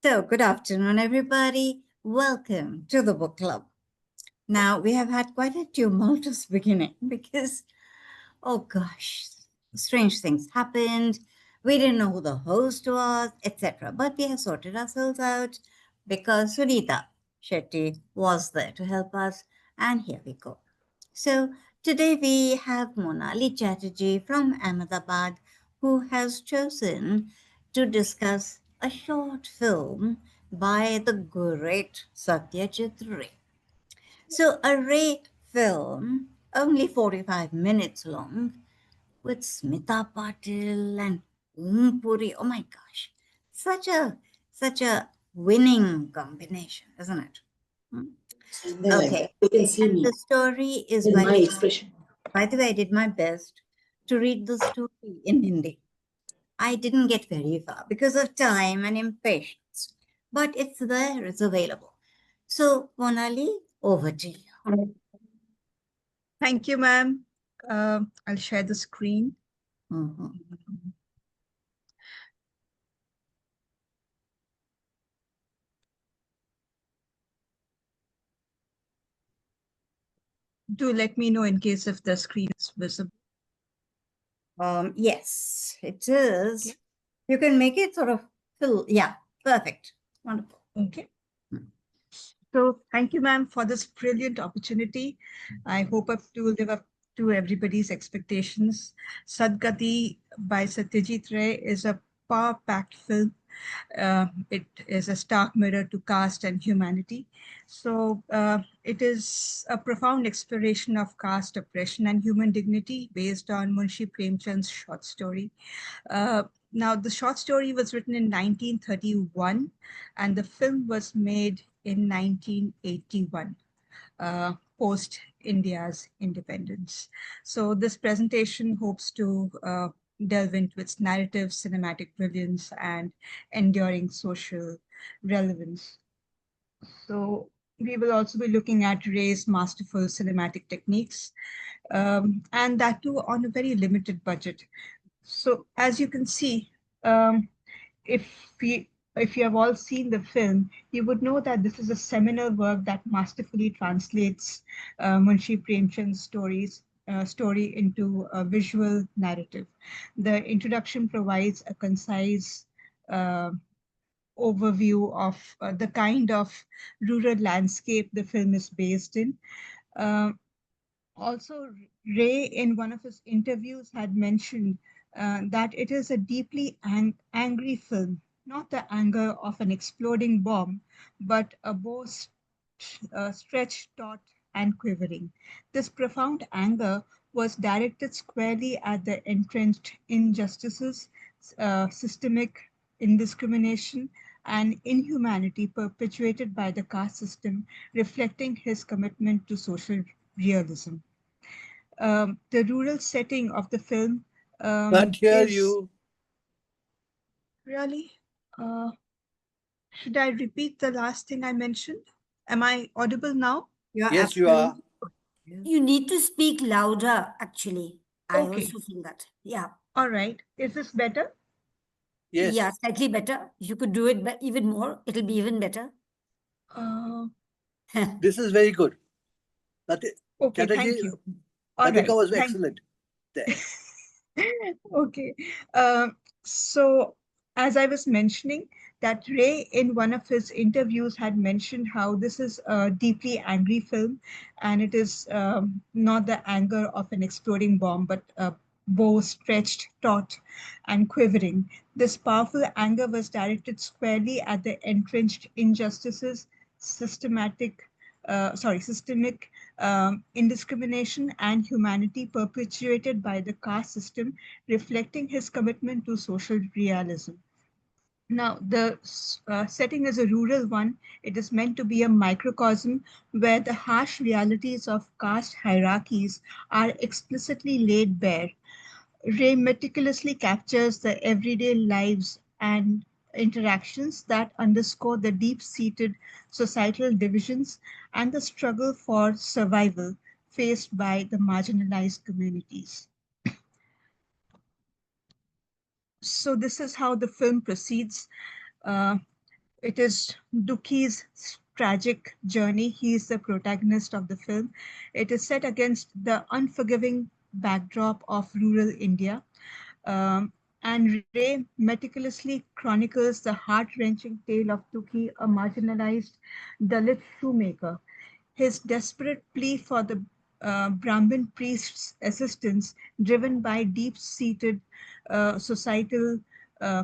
So, good afternoon, everybody. Welcome to the book club. Now, we have had quite a tumultuous beginning because, oh gosh, strange things happened. We didn't know who the host was, etc. But we have sorted ourselves out because Sunita Shetty was there to help us. And here we go. So, today we have Monali Chatterjee from Ahmedabad who has chosen to discuss a short film by the great Satyajit Ray. So, a Ray film, only 45 minutes long, with Smita Patil and Puri. Oh my gosh, such a winning combination, isn't it? Hmm. Okay, You can see and me the story is in by my expression. by the way, I did my best to read the story in Hindi. I didn't get very far because of time and impatience, but it's there, it's available. So, Monali, over to you. Thank you, ma'am. I'll share the screen. Mhm. Do let me know in case if the screen is visible. Yes, it is. Okay. You can make it sort of fill. Yeah, perfect. Wonderful. Okay. Hmm. So thank you, ma'am, for this brilliant opportunity. I hope to live up to everybody's expectations. Sadgati by Satyajit Ray is a power-packed film. It is a stark mirror to caste and humanity. So it is a profound exploration of caste oppression and human dignity based on Munshi Premchand's short story. Now, the short story was written in 1931 and the film was made in 1981, post India's independence. So this presentation hopes to delve into its narrative, cinematic brilliance, and enduring social relevance. So we will also be looking at Ray's masterful cinematic techniques, and that too on a very limited budget. So as you can see, um, if we if you have all seen the film, you would know that this is a seminal work that masterfully translates Munshi Premchand's story into a visual narrative. The introduction provides a concise uh, overview of the kind of rural landscape the film is based in. Uh, Also, Ray, in one of his interviews, had mentioned that it is a deeply angry film, not the anger of an exploding bomb, but a bow stretched, taut, and quivering. This profound anger was directed squarely at the entrenched injustices, systemic indiscrimination, and inhumanity perpetuated by the caste system, reflecting his commitment to social realism. The rural setting of the film Can't hear is you. really. Uh, should I repeat the last thing I mentioned? Am I audible now? You're Yes, you are. absolutely. You need to speak louder, actually. I Okay. also feel that. Yeah. All right. Is this better? Yeah, Yes. slightly better. You could do it even more. It'll be even better. Uh, This is very good. okay. Chatterjee, Thank you. All Radhika right. was Thank excellent there. Okay. So, as I was mentioning, that Ray, in one of his interviews, had mentioned how this is a deeply angry film, and it is not the anger of an exploding bomb, but a bow stretched, taut, and quivering. This powerful anger was directed squarely at the entrenched injustices, systemic indiscrimination and humanity perpetuated by the caste system, reflecting his commitment to social realism. Now, the setting is a rural one. It is meant to be a microcosm where the harsh realities of caste hierarchies are explicitly laid bare. Ray meticulously captures the everyday lives and interactions that underscore the deep seated societal divisions and the struggle for survival faced by the marginalized communities. So, this is how the film proceeds. Uh, It is Duki's tragic journey. He is the protagonist of the film. It is set against the unforgiving backdrop of rural India. Um, and Ray meticulously chronicles the heart-wrenching tale of Duki, a marginalized Dalit shoemaker. His desperate plea for the Brahmin priest's assistance, driven by deep-seated societal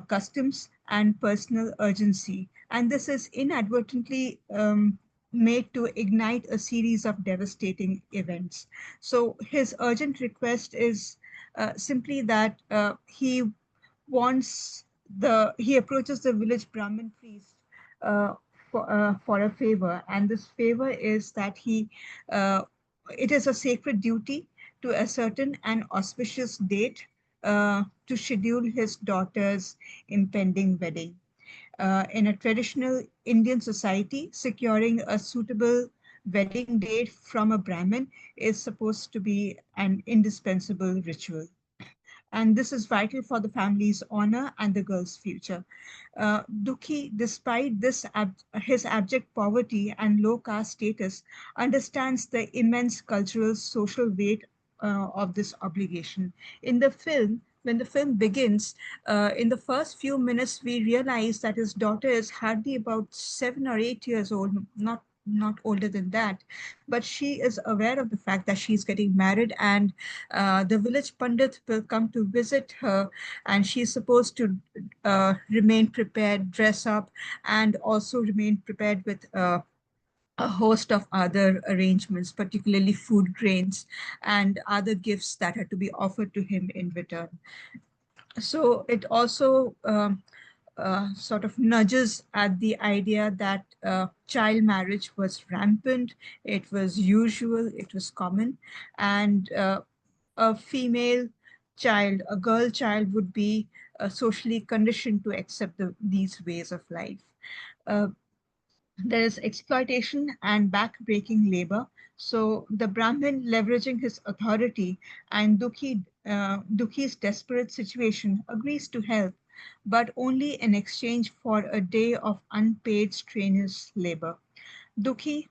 customs and personal urgency. And this is inadvertently made to ignite a series of devastating events. So his urgent request is simply that he approaches the village Brahmin priest uh, for a favor, and this favor is that uh, it is a sacred duty to ascertain an auspicious date to schedule his daughter's impending wedding. In a traditional Indian society, securing a suitable wedding date from a Brahmin is supposed to be an indispensable ritual. And this is vital for the family's honor and the girl's future. Duki, despite his abject poverty and low caste status, understands the immense cultural social weight of this obligation. In the film, when the film begins, in the first few minutes, we realize that his daughter is hardly about 7 or 8 years old, not older than that, but she is aware of the fact that she's getting married, and the village pandit will come to visit her, and she's supposed to remain prepared, dress up, and also remain prepared with a host of other arrangements, particularly food grains and other gifts that are to be offered to him in return. So it also sort of nudges at the idea that child marriage was rampant, it was usual, it was common, and a female child, a girl child, would be socially conditioned to accept these ways of life. Uh, there is exploitation and back-breaking labor. So the Brahmin, leveraging his authority and Duki's desperate situation, agrees to help, but only in exchange for a day of unpaid strenuous labor. Duki,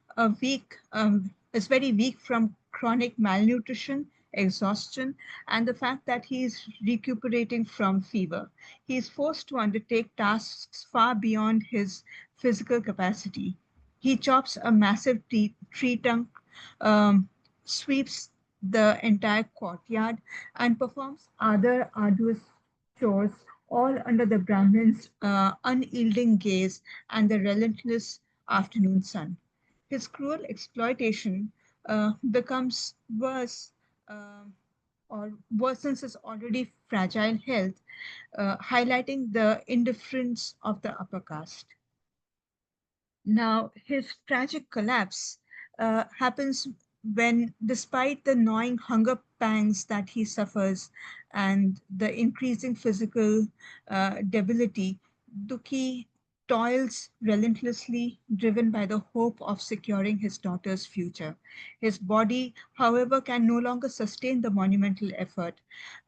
is very weak from chronic malnutrition, exhaustion, and the fact that he is recuperating from fever. He is forced to undertake tasks far beyond his physical capacity. He chops a massive tree trunk, um, sweeps the entire courtyard, and performs other arduous chores, all under the Brahmin's unyielding gaze and the relentless afternoon sun. His cruel exploitation becomes worse or worsens his already fragile health, highlighting the indifference of the upper caste. Now, his tragic collapse happens when, despite the gnawing hunger pangs that he suffers and the increasing physical debility, Duki toils relentlessly, driven by the hope of securing his daughter's future. His body, however, can no longer sustain the monumental effort.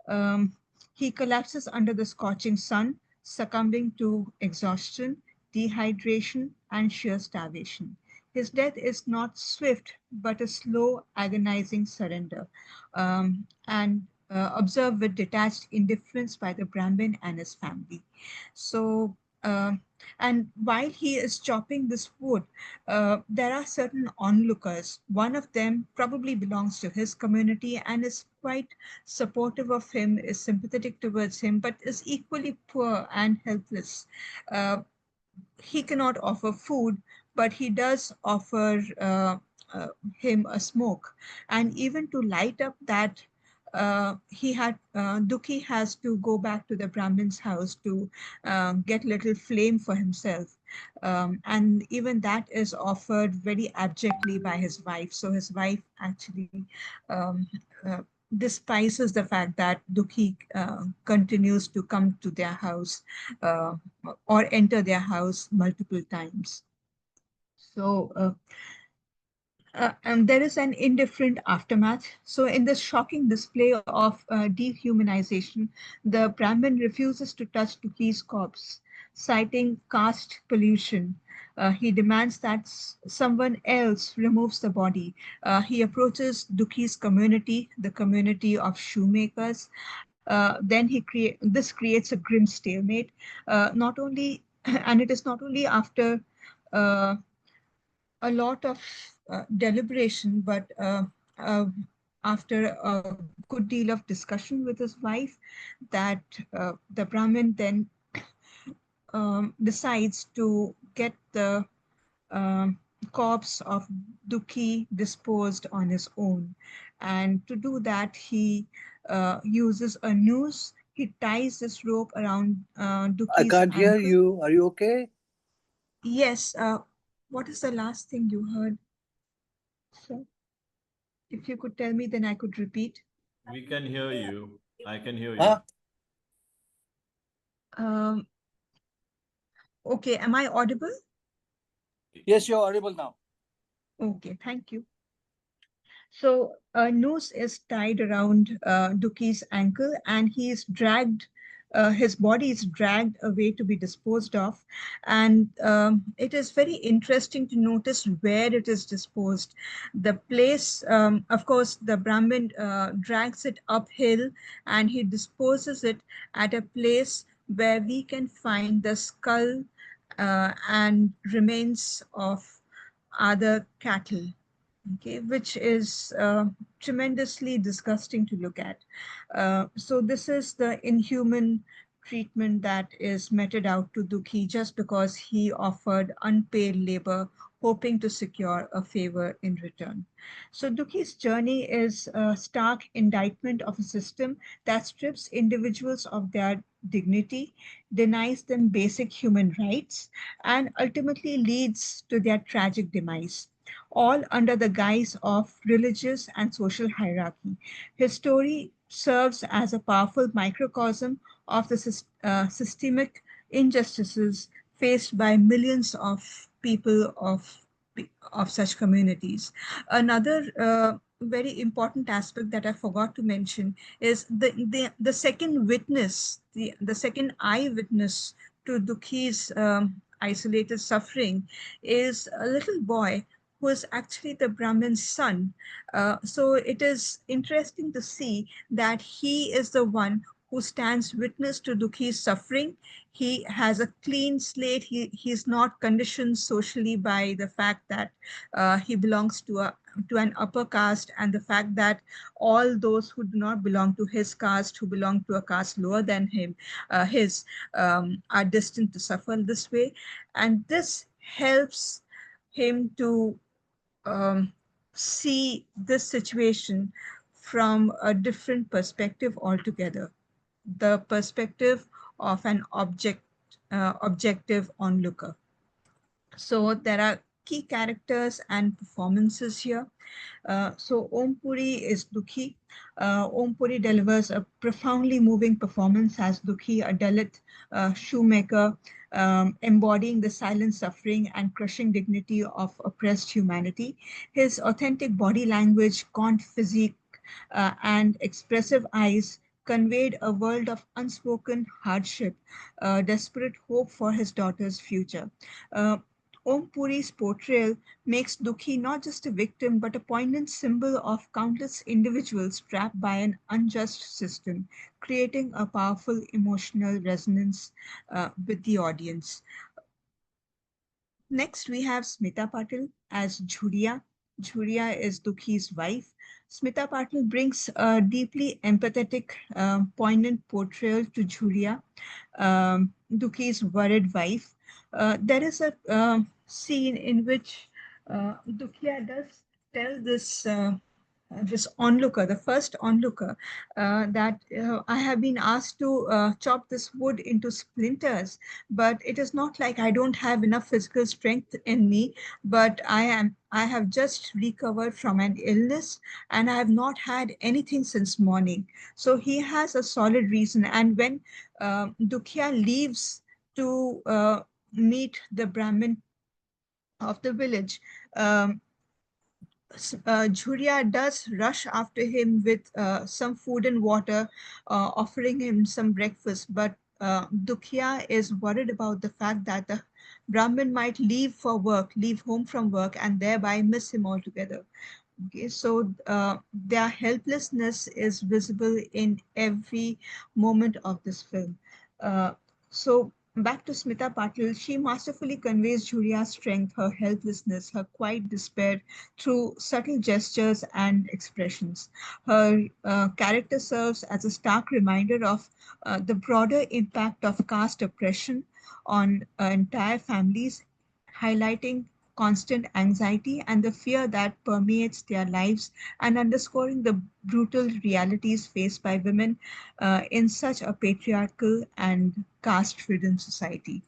Um, he collapses under the scorching sun, succumbing to exhaustion, dehydration, and sheer starvation. His death is not swift, but a slow, agonizing surrender, and observed with detached indifference by the Brahmin and his family. So, uh, and while he is chopping this wood, there are certain onlookers. One of them probably belongs to his community and is quite supportive of him, is sympathetic towards him, but is equally poor and helpless. Uh, he cannot offer food, but he does offer uh, him a smoke. And even to light up that, Duki has to go back to the Brahmin's house to get little flame for himself. And even that is offered very abjectly by his wife. So his wife actually um, uh, despises the fact that Duki continues to come to their house uh, or enter their house multiple times. So And there is an indifferent aftermath. So, in this shocking display of dehumanization, the Brahmin refuses to touch Duki's corpse, citing caste pollution. He demands that someone else removes the body. He approaches Duki's community, the community of shoemakers. Then this creates a grim stalemate. Not only, and it is not only after uh, a lot of deliberation, but after a good deal of discussion with his wife, that the Brahmin then decides to get the corpse of Duki disposed on his own. And to do that, he uses a noose. He ties this rope around I Duki's can't hear ankle. you. Are you okay? Yes. What is the last thing you heard? So, if you could tell me, then I could repeat. We can hear you. I can hear Huh? you. Okay, am I audible? Yes, you're audible now. Okay, thank you. So a noose is tied around Duki's ankle, and he is dragged. His body is dragged away to be disposed of, and it is very interesting to notice where it is disposed. The place, of course, the Brahmin drags it uphill, and he disposes it at a place where we can find the skull and remains of other cattle, okay, which is tremendously disgusting to look at. So this is the inhuman treatment that is meted out to Duki just because he offered unpaid labor, hoping to secure a favor in return. So Duki's journey is a stark indictment of a system that strips individuals of their dignity, denies them basic human rights, and ultimately leads to their tragic demise, all under the guise of religious and social hierarchy. His story serves as a powerful microcosm of the systemic injustices faced by millions of people of such communities. Another very important aspect that I forgot to mention is the second witness, the second eyewitness to Duki's isolated suffering is a little boy who is actually the Brahmin's son. So it is interesting to see that he is the one who stands witness to Duki's suffering. He has a clean slate. He's not conditioned socially by the fact that he belongs to an upper caste, and the fact that all those who do not belong to his caste, who belong to a caste lower than his, are destined to suffer this way. And this helps him to see this situation from a different perspective altogether, the perspective of an objective onlooker. So there are key characters and performances here. So Om Puri is Duki. Om Puri delivers a profoundly moving performance as Duki, a Dalit shoemaker, embodying the silent suffering and crushing dignity of oppressed humanity. His authentic body language, gaunt physique, and expressive eyes conveyed a world of unspoken hardship, desperate hope for his daughter's future. Uh, Om Puri's portrayal makes Duki not just a victim, but a poignant symbol of countless individuals trapped by an unjust system, creating a powerful emotional resonance with the audience. Next, we have Smita Patil as Jhuria. Jhuria is Duki's wife. Smita Patil brings a deeply empathetic, poignant portrayal to Jhuria, Duki's worried wife. There is a scene in which Dukia does tell this onlooker, the first onlooker, that I have been asked to chop this wood into splinters, but it is not like I don't have enough physical strength in me, but I have just recovered from an illness and I have not had anything since morning. So he has a solid reason. And when Dukia leaves to meet the Brahmin of the village, um, Jhuria does rush after him with some food and water, offering him some breakfast. But Dukia is worried about the fact that the Brahmin might leave home from work, and thereby miss him altogether. Okay, so their helplessness is visible in every moment of this film. Uh, so back to Smita Patil, she masterfully conveys Jhuria's strength, her helplessness, her quiet despair through subtle gestures and expressions. Her character serves as a stark reminder of the broader impact of caste oppression on entire families, highlighting constant anxiety and the fear that permeates their lives and underscoring the brutal realities faced by women in such a patriarchal and caste-ridden society.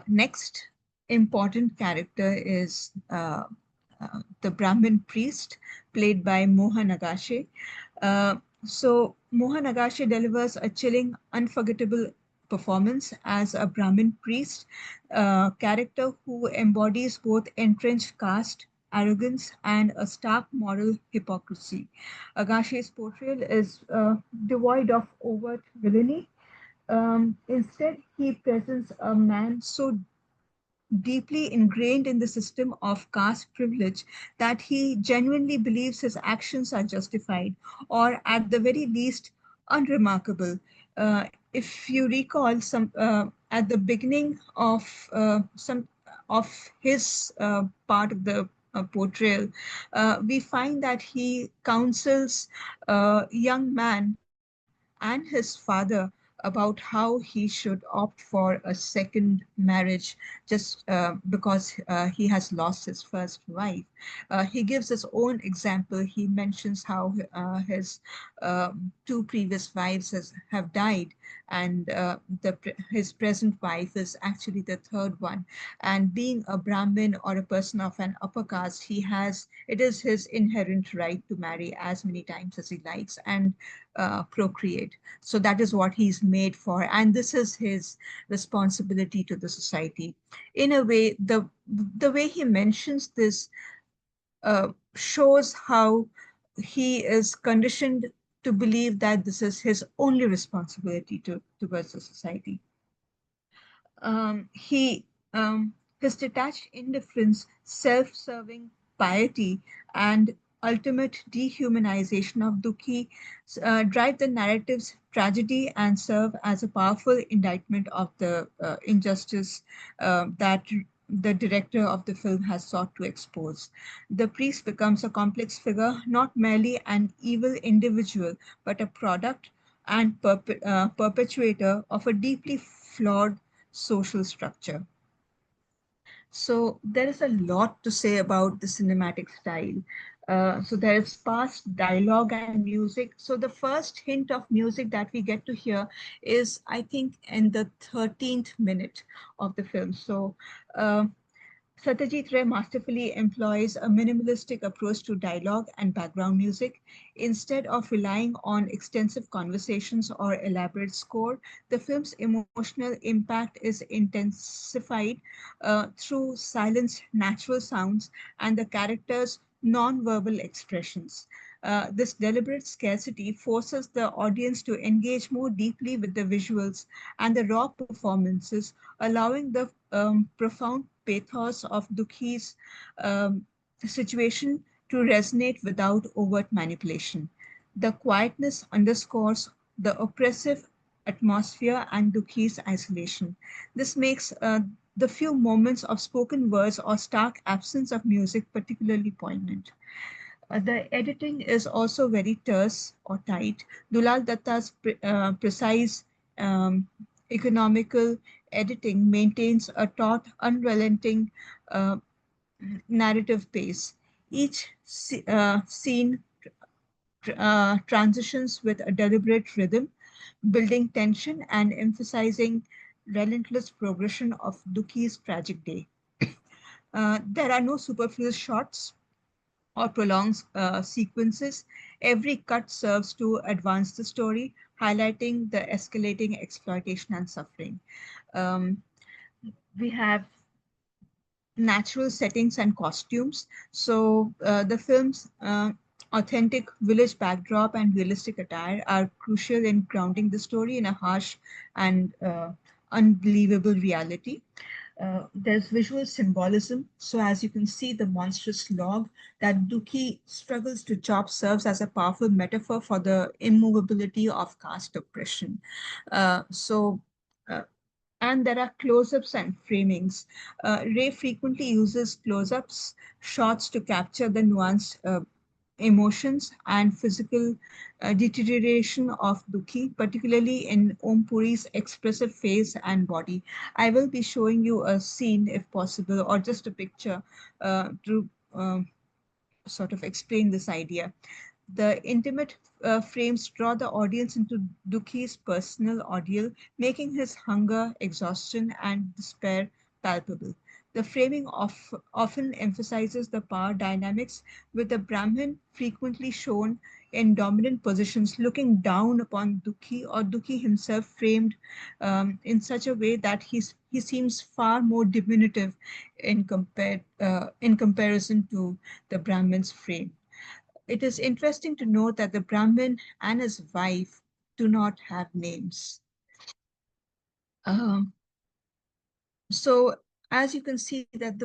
Next important character is the Brahmin priest, played by Mohan Agashe. So Mohan Agashe delivers a chilling, unforgettable performance as a Brahmin priest, character who embodies both entrenched caste, arrogance, and a stark moral hypocrisy. Agashe's portrayal is devoid of overt villainy. Instead, he presents a man so deeply ingrained in the system of caste privilege that he genuinely believes his actions are justified or, at the very least, unremarkable. If you recall, some at the beginning of some of his part of the portrayal, we find that he counsels a young man and his father about how he should opt for a second marriage just because he has lost his first wife. He gives his own example. He mentions how his two previous wives have died, and his present wife is actually the third one. And being a Brahmin or a person of an upper caste, it is his inherent right to marry as many times as he likes and procreate. So that is what he's made for, and this is his responsibility to the society. In a way, the way he mentions this shows how he is conditioned to believe that this is his only responsibility towards the society. He His detached indifference, self-serving piety, and ultimate dehumanization of Duki drive the narrative's tragedy and serve as a powerful indictment of the injustice that the director of the film has sought to expose. The priest becomes a complex figure, not merely an evil individual, but a product and perpetuator of a deeply flawed social structure. So there is a lot to say about the cinematic style. So there is past dialogue and music. So the first hint of music that we get to hear is, I think, in the 13th minute of the film. So Satyajit Ray masterfully employs a minimalistic approach to dialogue and background music. Instead of relying on extensive conversations or elaborate score, the film's emotional impact is intensified through silenced natural sounds and the characters' non-verbal expressions. This deliberate scarcity forces the audience to engage more deeply with the visuals and the raw performances, allowing the profound pathos of Duki's um, situation to resonate without overt manipulation. The quietness underscores the oppressive atmosphere and Duki's isolation. This makes the few moments of spoken words or stark absence of music particularly poignant. The editing is also very terse or tight. Dulal Datta's precise economical editing maintains a taut, unrelenting uh, narrative pace. Each scene transitions with a deliberate rhythm, building tension and emphasizing relentless progression of Duki's tragic day. There are no superfluous shots or prolonged sequences. Every cut serves to advance the story, highlighting the escalating exploitation and suffering. Um, we have natural settings and costumes. So the film's authentic village backdrop and realistic attire are crucial in grounding the story in a harsh and unbelievable reality. There's visual symbolism. So as you can see, the monstrous log that Duki struggles to chop serves as a powerful metaphor for the immovability of caste oppression. So uh, and there are close-ups and framings. Ray frequently uses close-ups shots to capture the nuanced emotions and physical deterioration of Duki, particularly in Om Puri's expressive face and body. I will be showing you a scene, if possible, or just a picture to sort of explain this idea. The intimate frames draw the audience into Duki's personal ordeal, making his hunger, exhaustion, and despair palpable. The framing often emphasizes the power dynamics, with the Brahmin frequently shown in dominant positions, looking down upon Duki, or Duki himself framed in such a way that he seems far more diminutive in comparison to the Brahmin's frame. It is interesting to note that the Brahmin and his wife do not have names. Um, so as you can see that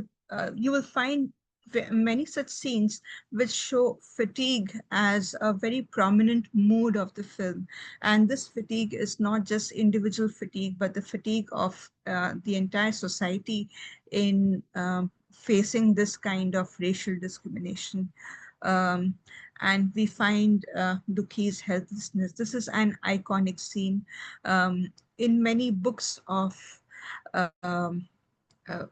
you will find many such scenes which show fatigue as a very prominent mood of the film. And this fatigue is not just individual fatigue, but the fatigue of the entire society in facing this kind of racial discrimination. Um, and we find Duki's helplessness. This is an iconic scene in many books of um, uh,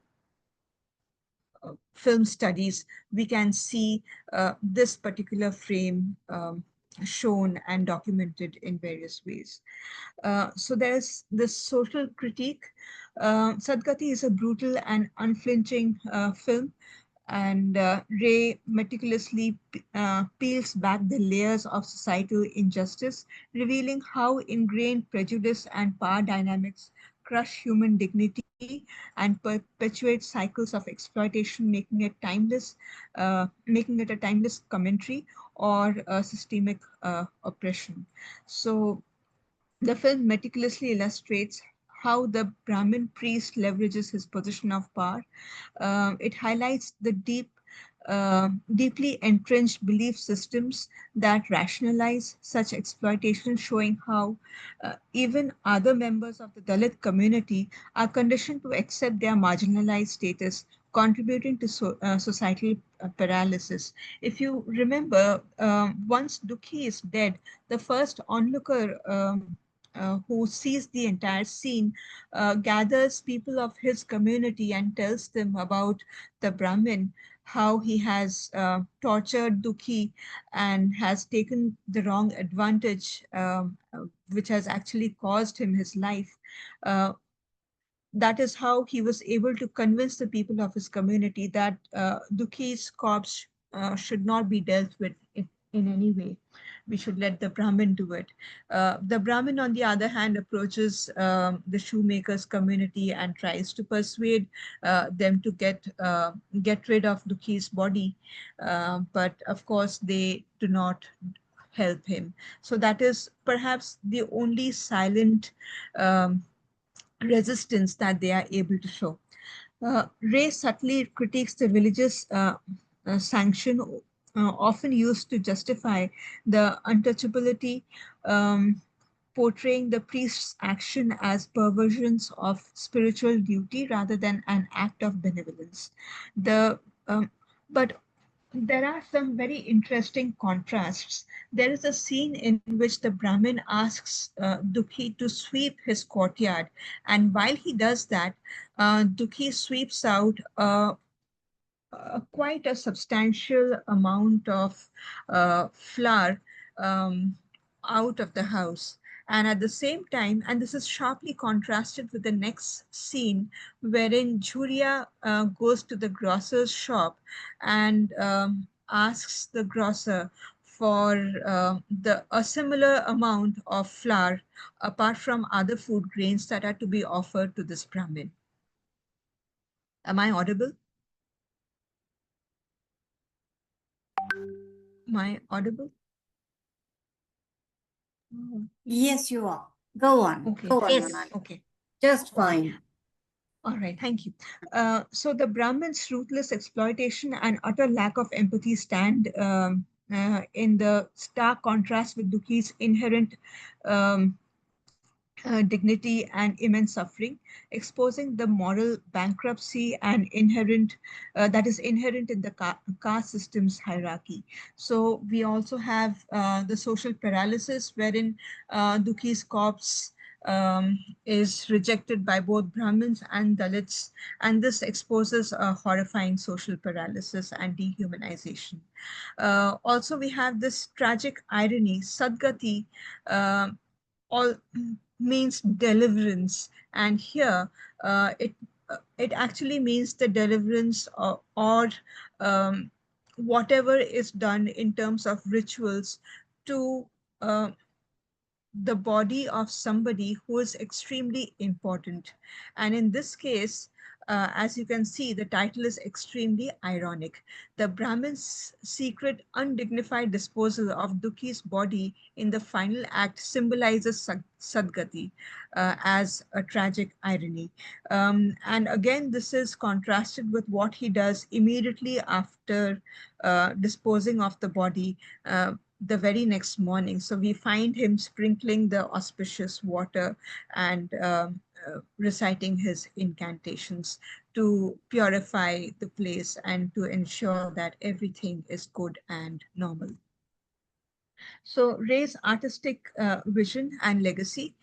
film studies. We can see this particular frame shown and documented in various ways. So there's this social critique. Sadgati is a brutal and unflinching film, and Ray meticulously peels back the layers of societal injustice, revealing how ingrained prejudice and power dynamics crush human dignity and perpetuate cycles of exploitation, making it a timeless commentary or a systemic oppression. So the film meticulously illustrates how the Brahmin priest leverages his position of power. It highlights the deeply entrenched belief systems that rationalize such exploitation, showing how even other members of the Dalit community are conditioned to accept their marginalized status, contributing to societal paralysis. If you remember, once Duki is dead, the first onlooker who sees the entire scene gathers people of his community and tells them about the Brahmin, how he has tortured Duki and has taken the wrong advantage, which has actually caused him his life. Uh, that is how he was able to convince the people of his community that Duki's corpse should not be dealt with in any way. We should let the Brahmin do it. The Brahmin, on the other hand, approaches the shoemaker's community and tries to persuade them to get rid of Duki's body. But of course, they do not help him. So that is perhaps the only silent resistance that they are able to show. Ray subtly critiques the religious sanction often used to justify the untouchability, portraying the priest's action as perversions of spiritual duty rather than an act of benevolence. The but there are some very interesting contrasts. There is a scene in which the Brahmin asks Duki to sweep his courtyard, and while he does that, Duki sweeps out quite a substantial amount of flour um, out of the house. And at the same time, and this is sharply contrasted with the next scene, wherein Julia goes to the grocer's shop and asks the grocer for a similar amount of flour, apart from other food grains that are to be offered to this Brahmin. Am I audible? I audible? Oh, Yes, you are. Go on. okay. Go on, Yes. Monali. Okay. Just fine. All right, thank you. So the Brahmins' ruthless exploitation and utter lack of empathy stand in the stark contrast with Duki's inherent um, dignity and immense suffering, exposing the moral bankruptcy and inherent that is inherent in the caste system's hierarchy. So we also have the social paralysis, wherein Duki's corpse is rejected by both Brahmins and Dalits, and this exposes a horrifying social paralysis and dehumanization. Also, we have this tragic irony. Sadgati uh, all means deliverance, and here it actually means the deliverance or um, whatever is done in terms of rituals to uh, the body of somebody who is extremely important. And in this case, as you can see, the title is extremely ironic. The Brahmin's secret, undignified disposal of Duki's body in the final act symbolizes Sadgati as a tragic irony. And again, this is contrasted with what he does immediately after disposing of the body. The very next morning. So we find him sprinkling the auspicious water and reciting his incantations to purify the place and to ensure that everything is good and normal. So Ray's artistic vision and legacy.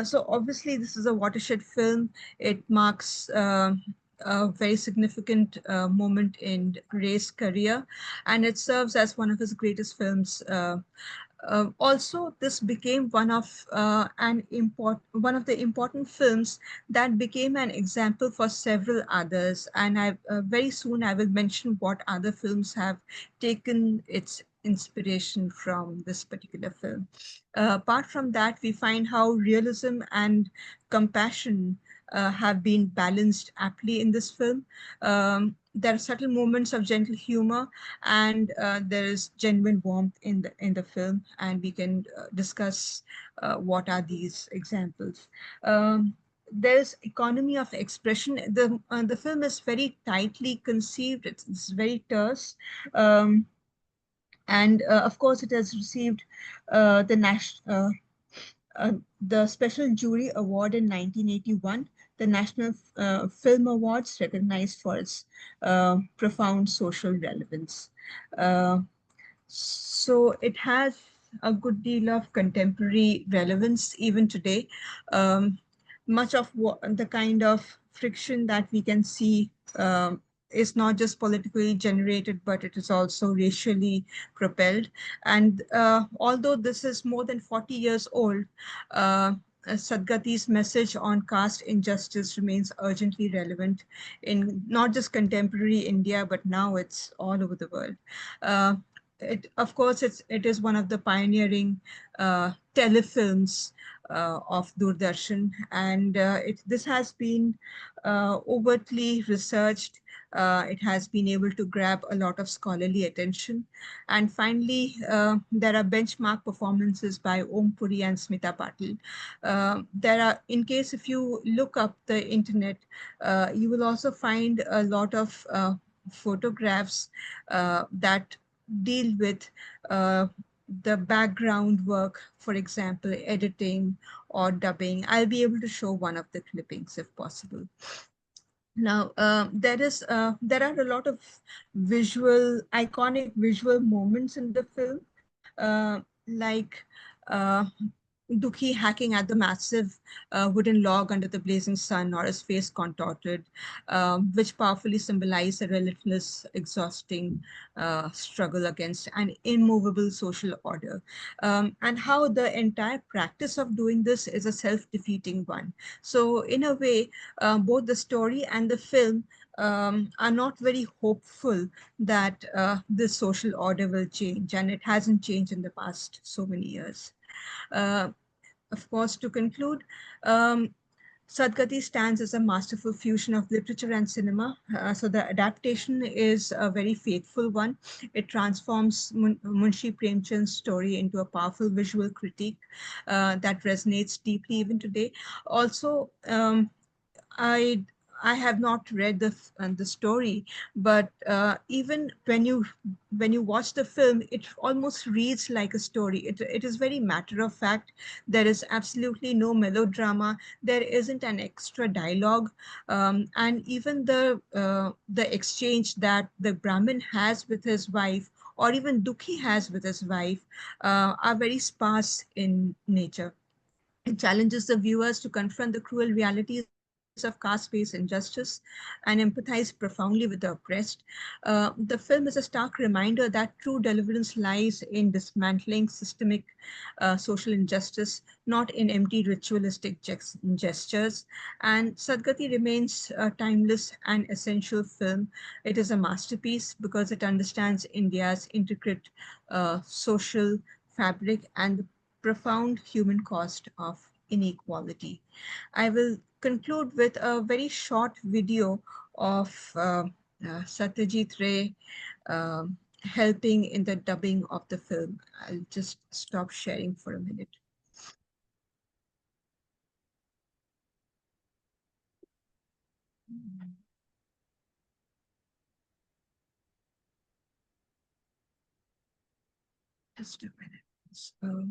So obviously this is a watershed film. It marks a very significant moment in Ray's career, and it serves as one of his greatest films. Also, this became one of the important films that became an example for several others. And very soon I will mention what other films have taken its inspiration from this particular film. Apart from that, we find how realism and compassion have been balanced aptly in this film. There are subtle moments of gentle humor, and there is genuine warmth in the film, and we can discuss what are these examples. There's economy of expression. The film is very tightly conceived. It's very terse. And of course, it has received the the Special Jury Award in 1981, the National Film Awards, recognized for its profound social relevance. Uh, so it has a good deal of contemporary relevance even today. Um, Much of the kind of friction that we can see is not just politically generated, but it is also racially propelled. And although this is more than 40 years old, Sadgati's message on caste injustice remains urgently relevant in not just contemporary India, but now it's all over the world. Uh, of course, it is one of the pioneering telefilms of Doordarshan, and this has been overtly researched. It has been able to grab a lot of scholarly attention. And finally, there are benchmark performances by Om Puri and Smita Patil. There are, in case if you look up the internet, you will also find a lot of photographs that deal with the background work, for example, editing or dubbing. I'll be able to show one of the clippings if possible. Now, there are a lot of iconic visual moments in the film, like uh, Duki hacking at the massive wooden log under the blazing sun, or his face contorted, which powerfully symbolize a relentless, exhausting struggle against an immovable social order. And how the entire practice of doing this is a self-defeating one. So in a way, both the story and the film are not very hopeful that this social order will change, and it hasn't changed in the past so many years. Uh, of course, to conclude, um, Sadgati stands as a masterful fusion of literature and cinema. So the adaptation is a very faithful one. It transforms Munshi Premchand's story into a powerful visual critique that resonates deeply even today. Also, I I have not read the story, but even when you watch the film, it almost reads like a story. It is very matter of fact. There is absolutely no melodrama. There isn't an extra dialogue, and even the exchange that the Brahmin has with his wife, or even Duki has with his wife, are very sparse in nature. It challenges the viewers to confront the cruel realities of caste-based injustice and empathize profoundly with the oppressed. The film is a stark reminder that true deliverance lies in dismantling systemic social injustice, not in empty ritualistic gestures. And Sadgati remains a timeless and essential film. It is a masterpiece because it understands India's intricate social fabric and the profound human cost of inequality. I will conclude with a very short video of Satyajit Ray helping in the dubbing of the film. I'll just stop sharing for a minute. Just a minute. So,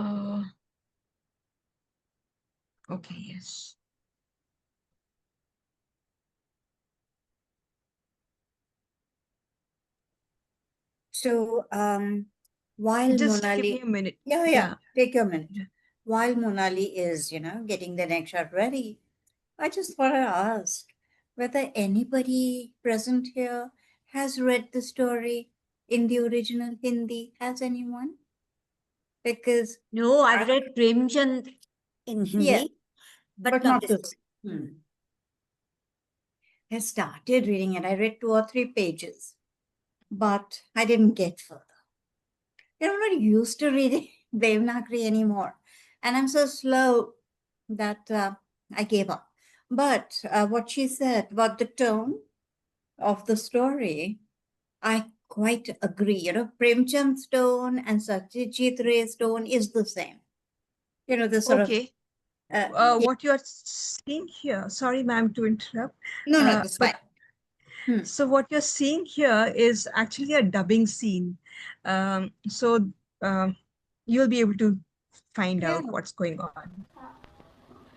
uh, okay, yes. So while Just give me Monali, a minute. yeah, take a minute. While Monali is, getting the next shot ready, I just want to ask whether anybody present here has read the story in the original Hindi. Has anyone? Because No, I've read Premchand in Hindi, yeah, but not not this. this. I started reading it. I read 2 or 3 pages, but I didn't get further. I'm not used to reading Devanagari anymore, and I'm so slow that I gave up. But what she said about the tone of the story, I quite agree. Premchand's tone and Satyajit Ray's tone is the same. The sort Okay. of yeah. What you're seeing here, sorry, ma'am, to interrupt. No, that's but fine. So what you're seeing here is actually a dubbing scene. So you'll be able to find Yeah. out what's going on.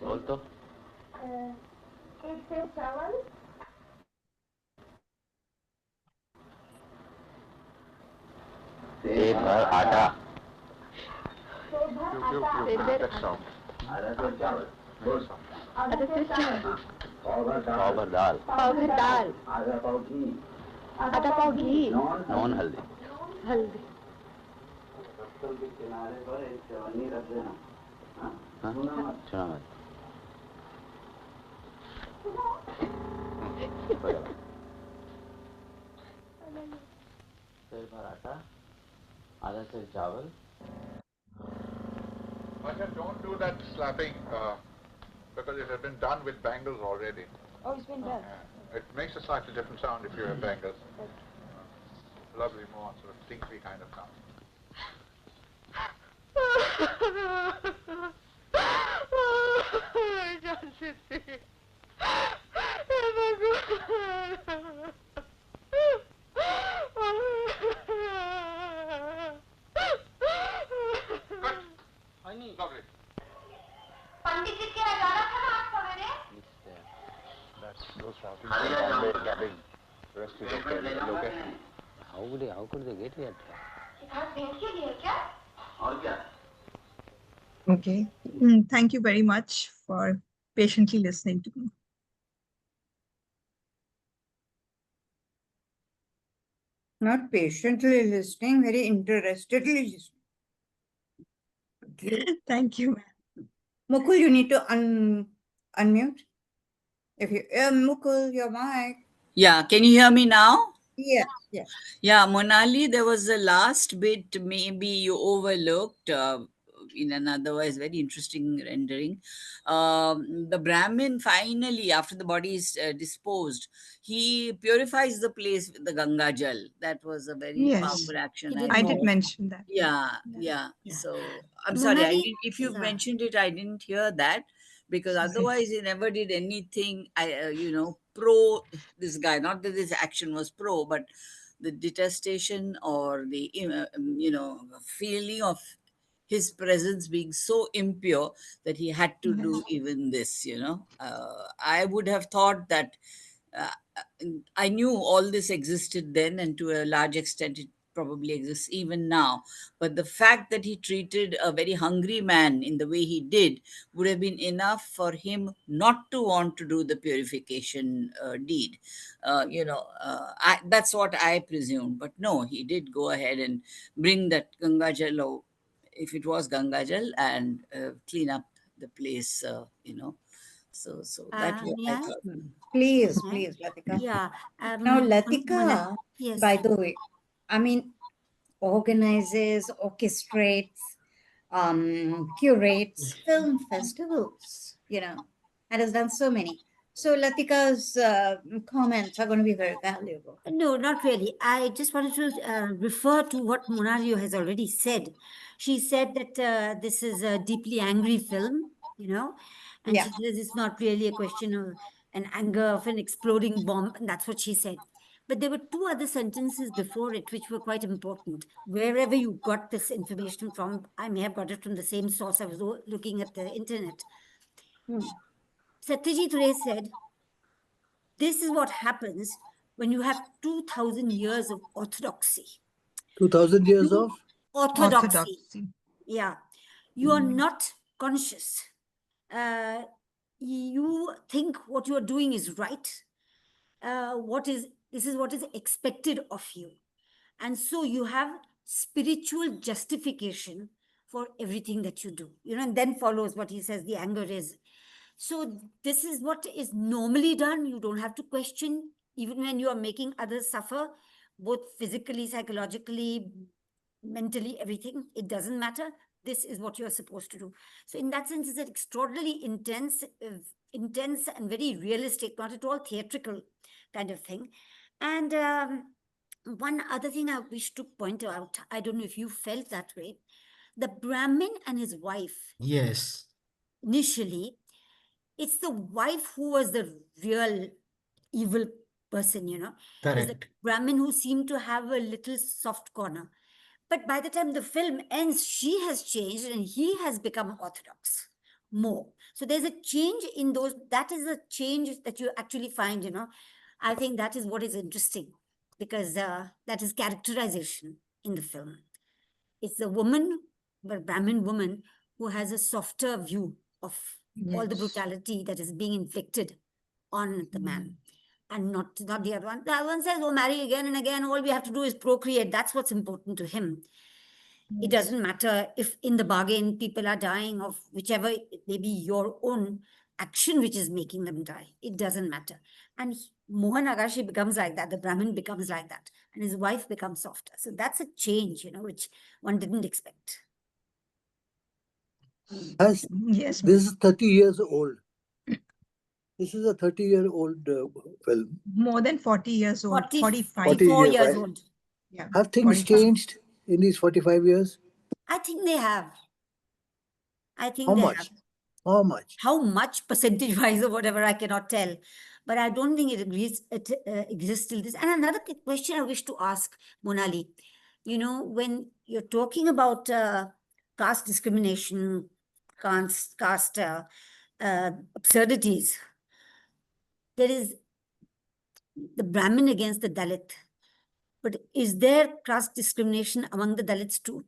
बोल तो पेट भर आटा पाव भर दाल आधा पाव घी non हल्दी हल्दी हाँ सुना मत पेट भर आटा आधा सेर चावल Masha, don't do that slapping because it has been done with bangles already. Oh, it's been done. It makes a slightly different sound if you have bangles. Lovely, more sort of tinkly kind of sound. I can't see. Lovely. That's those talking Bombay cabin. Rest is okay. Location. How could they get here? और क्या Okay. Thank you very much for patiently listening to me. Not patiently listening, very interestedly listening. Okay. Thank you. Mukul, you need to unmute. If you, Mukul, your mic. Yeah, can you hear me now? Yes, yes. Yeah, Monali, there was a last bit maybe you overlooked in an otherwise very interesting rendering. The Brahmin finally, after the body is disposed, he purifies the place with the Ganga Jal. That was a very Yes, powerful action. He I did I don't did know. mention that. Yeah, Yeah. yeah. Yeah. So I'm sorry. Monali, If you've yeah. mentioned it, I didn't hear that because otherwise he never did anything. Pro this guy. Not that this action was pro, but the detestation or the feeling of his presence being so impure that he had to do even this. I would have thought that uh, I knew all this existed then, and to a large extent, it probably exists even now. But the fact that he treated a very hungry man in the way he did would have been enough for him not to want to do the purification deed. That's what I presume. But no, he did go ahead and bring that Gangajal, or if it was Gangajal, and clean up the place. So that's what May I I? thought. Please, May I? please, Latika. Yeah. Now, Monali, Latika, yes. by the way, I mean, organizes, orchestrates, curates film festivals, and has done so many. So Latika's comments are going to be very valuable. No, not really. I just wanted to refer to what Monali has already said. She said that this is a deeply angry film, and Yeah. she says it's not really a question of an anger of an exploding bomb, and that's what she said. But there were two other sentences before it which were quite important. Wherever you got this information from, I may have got it from the same source. I was looking at the internet. Satyajit Ray said, this is what happens when you have 2,000 years of orthodoxy. 2000 years You- of? orthodoxy. Orthodoxy. Yeah. You are not conscious. You think what you are doing is right. This is what is expected of you. And so you have spiritual justification for everything that you do. And then follows what he says the anger is. So this is what is normally done. You don't have to question, even when you are making others suffer, both physically, psychologically, mentally, everything. It doesn't matter. This is what you're supposed to do. So in that sense, it's an extraordinarily intense and very realistic, not at all theatrical kind of thing. And one other thing I wish to point out, I don't know if you felt that way, the Brahmin and his wife, Yes, initially, it's the wife who was the real evil person, It's the correct. Brahmin who seemed to have a little soft corner. But by the time the film ends, she has changed and he has become orthodox more. So there's a change in those. That is a change that you actually find, I think that is what is interesting because that is characterization in the film. It's the woman, the Brahmin woman, who has a softer view of all the brutality that is being inflicted on the man. And not the other one. The other one says, oh, marry again and again. All we have to do is procreate. That's what's important to him. It doesn't matter if in the bargain people are dying of whichever it may be your own action which is making them die. It doesn't matter. And Mohan Agashi becomes like that. The Brahmin becomes like that. And his wife becomes softer. So that's a change, which one didn't expect. Yes, This is 30 years old. This is a 30-year-old film. more than 40 years old. 45. 44 years right? old. Yeah. Have things 45. changed in these 45 years? I think they have. I think How they much? have. How much? How much percentage-wise or whatever, I cannot tell. But I don't think it exists till this. And another question I wish to ask, Monali, when you're talking about caste discrimination, caste absurdities, there is the Brahmin against the Dalit. But is there caste discrimination among the Dalits too?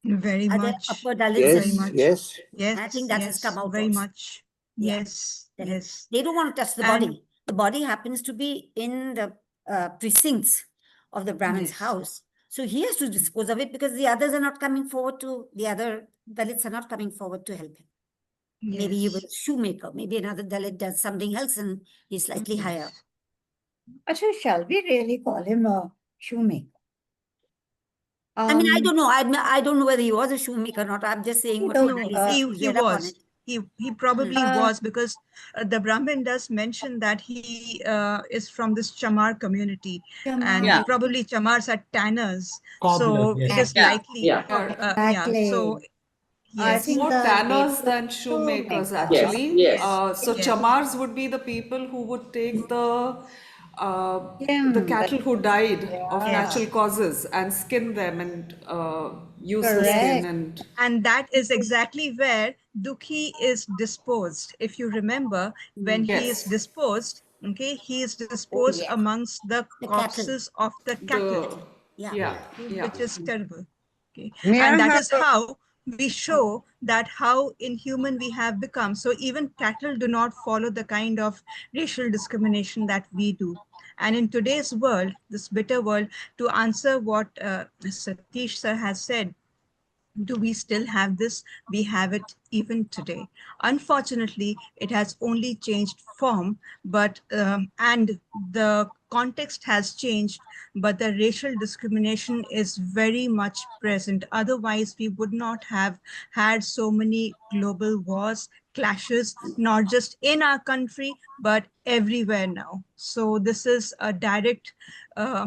Very Are there much. upper Dalits? Very Yes, much. yes. Yes. I think that has come out very also. much. Yeah. Yes. That Yes. they don't want to touch the And- body. The body happens to be in the precincts of the Brahmin's Yes. house. So he has to dispose of it because the others are not coming forward to, the other Dalits are not coming forward to help him. Maybe he was a shoemaker. Maybe another Dalit does something else and he's slightly higher. Actually, shall we really call him a shoemaker? I mean, I don't know. I don't know whether he was a shoemaker or not. I'm just saying what No, Monali said. he Read up on was. it. He probably was, because the Brahmin does mention that he is from this Chamar community, and Yeah. probably Chamars are tanners. Cobbler, So yes. it is Yeah. likely. Yeah. Exactly. So I yes. think More the tanners baby than was shoemakers, shoemaker. actually. Yes. So Yes. chamars would be the people who would take the Skin, cattle who died of yeah. natural causes and skin them and use the Correct. skin and And that is exactly where Duki is disposed. If you remember, when he is yes, disposed, okay, he is disposed yes. amongst the The cattle. corpses of the cattle, the Yeah. yeah, yeah. which is terrible. Okay. May I And that have is how we show that how inhuman we have become. So even cattle do not follow the kind of racial discrimination that we do. And in today's world, this bitter world, to answer what Satish sir has said, do we still have this? We have it even today. Unfortunately, it has only changed form, but and the context has changed, but the racial discrimination is very much present. Otherwise, we would not have had so many global wars, clashes, not just in our country, but everywhere now. So this is a direct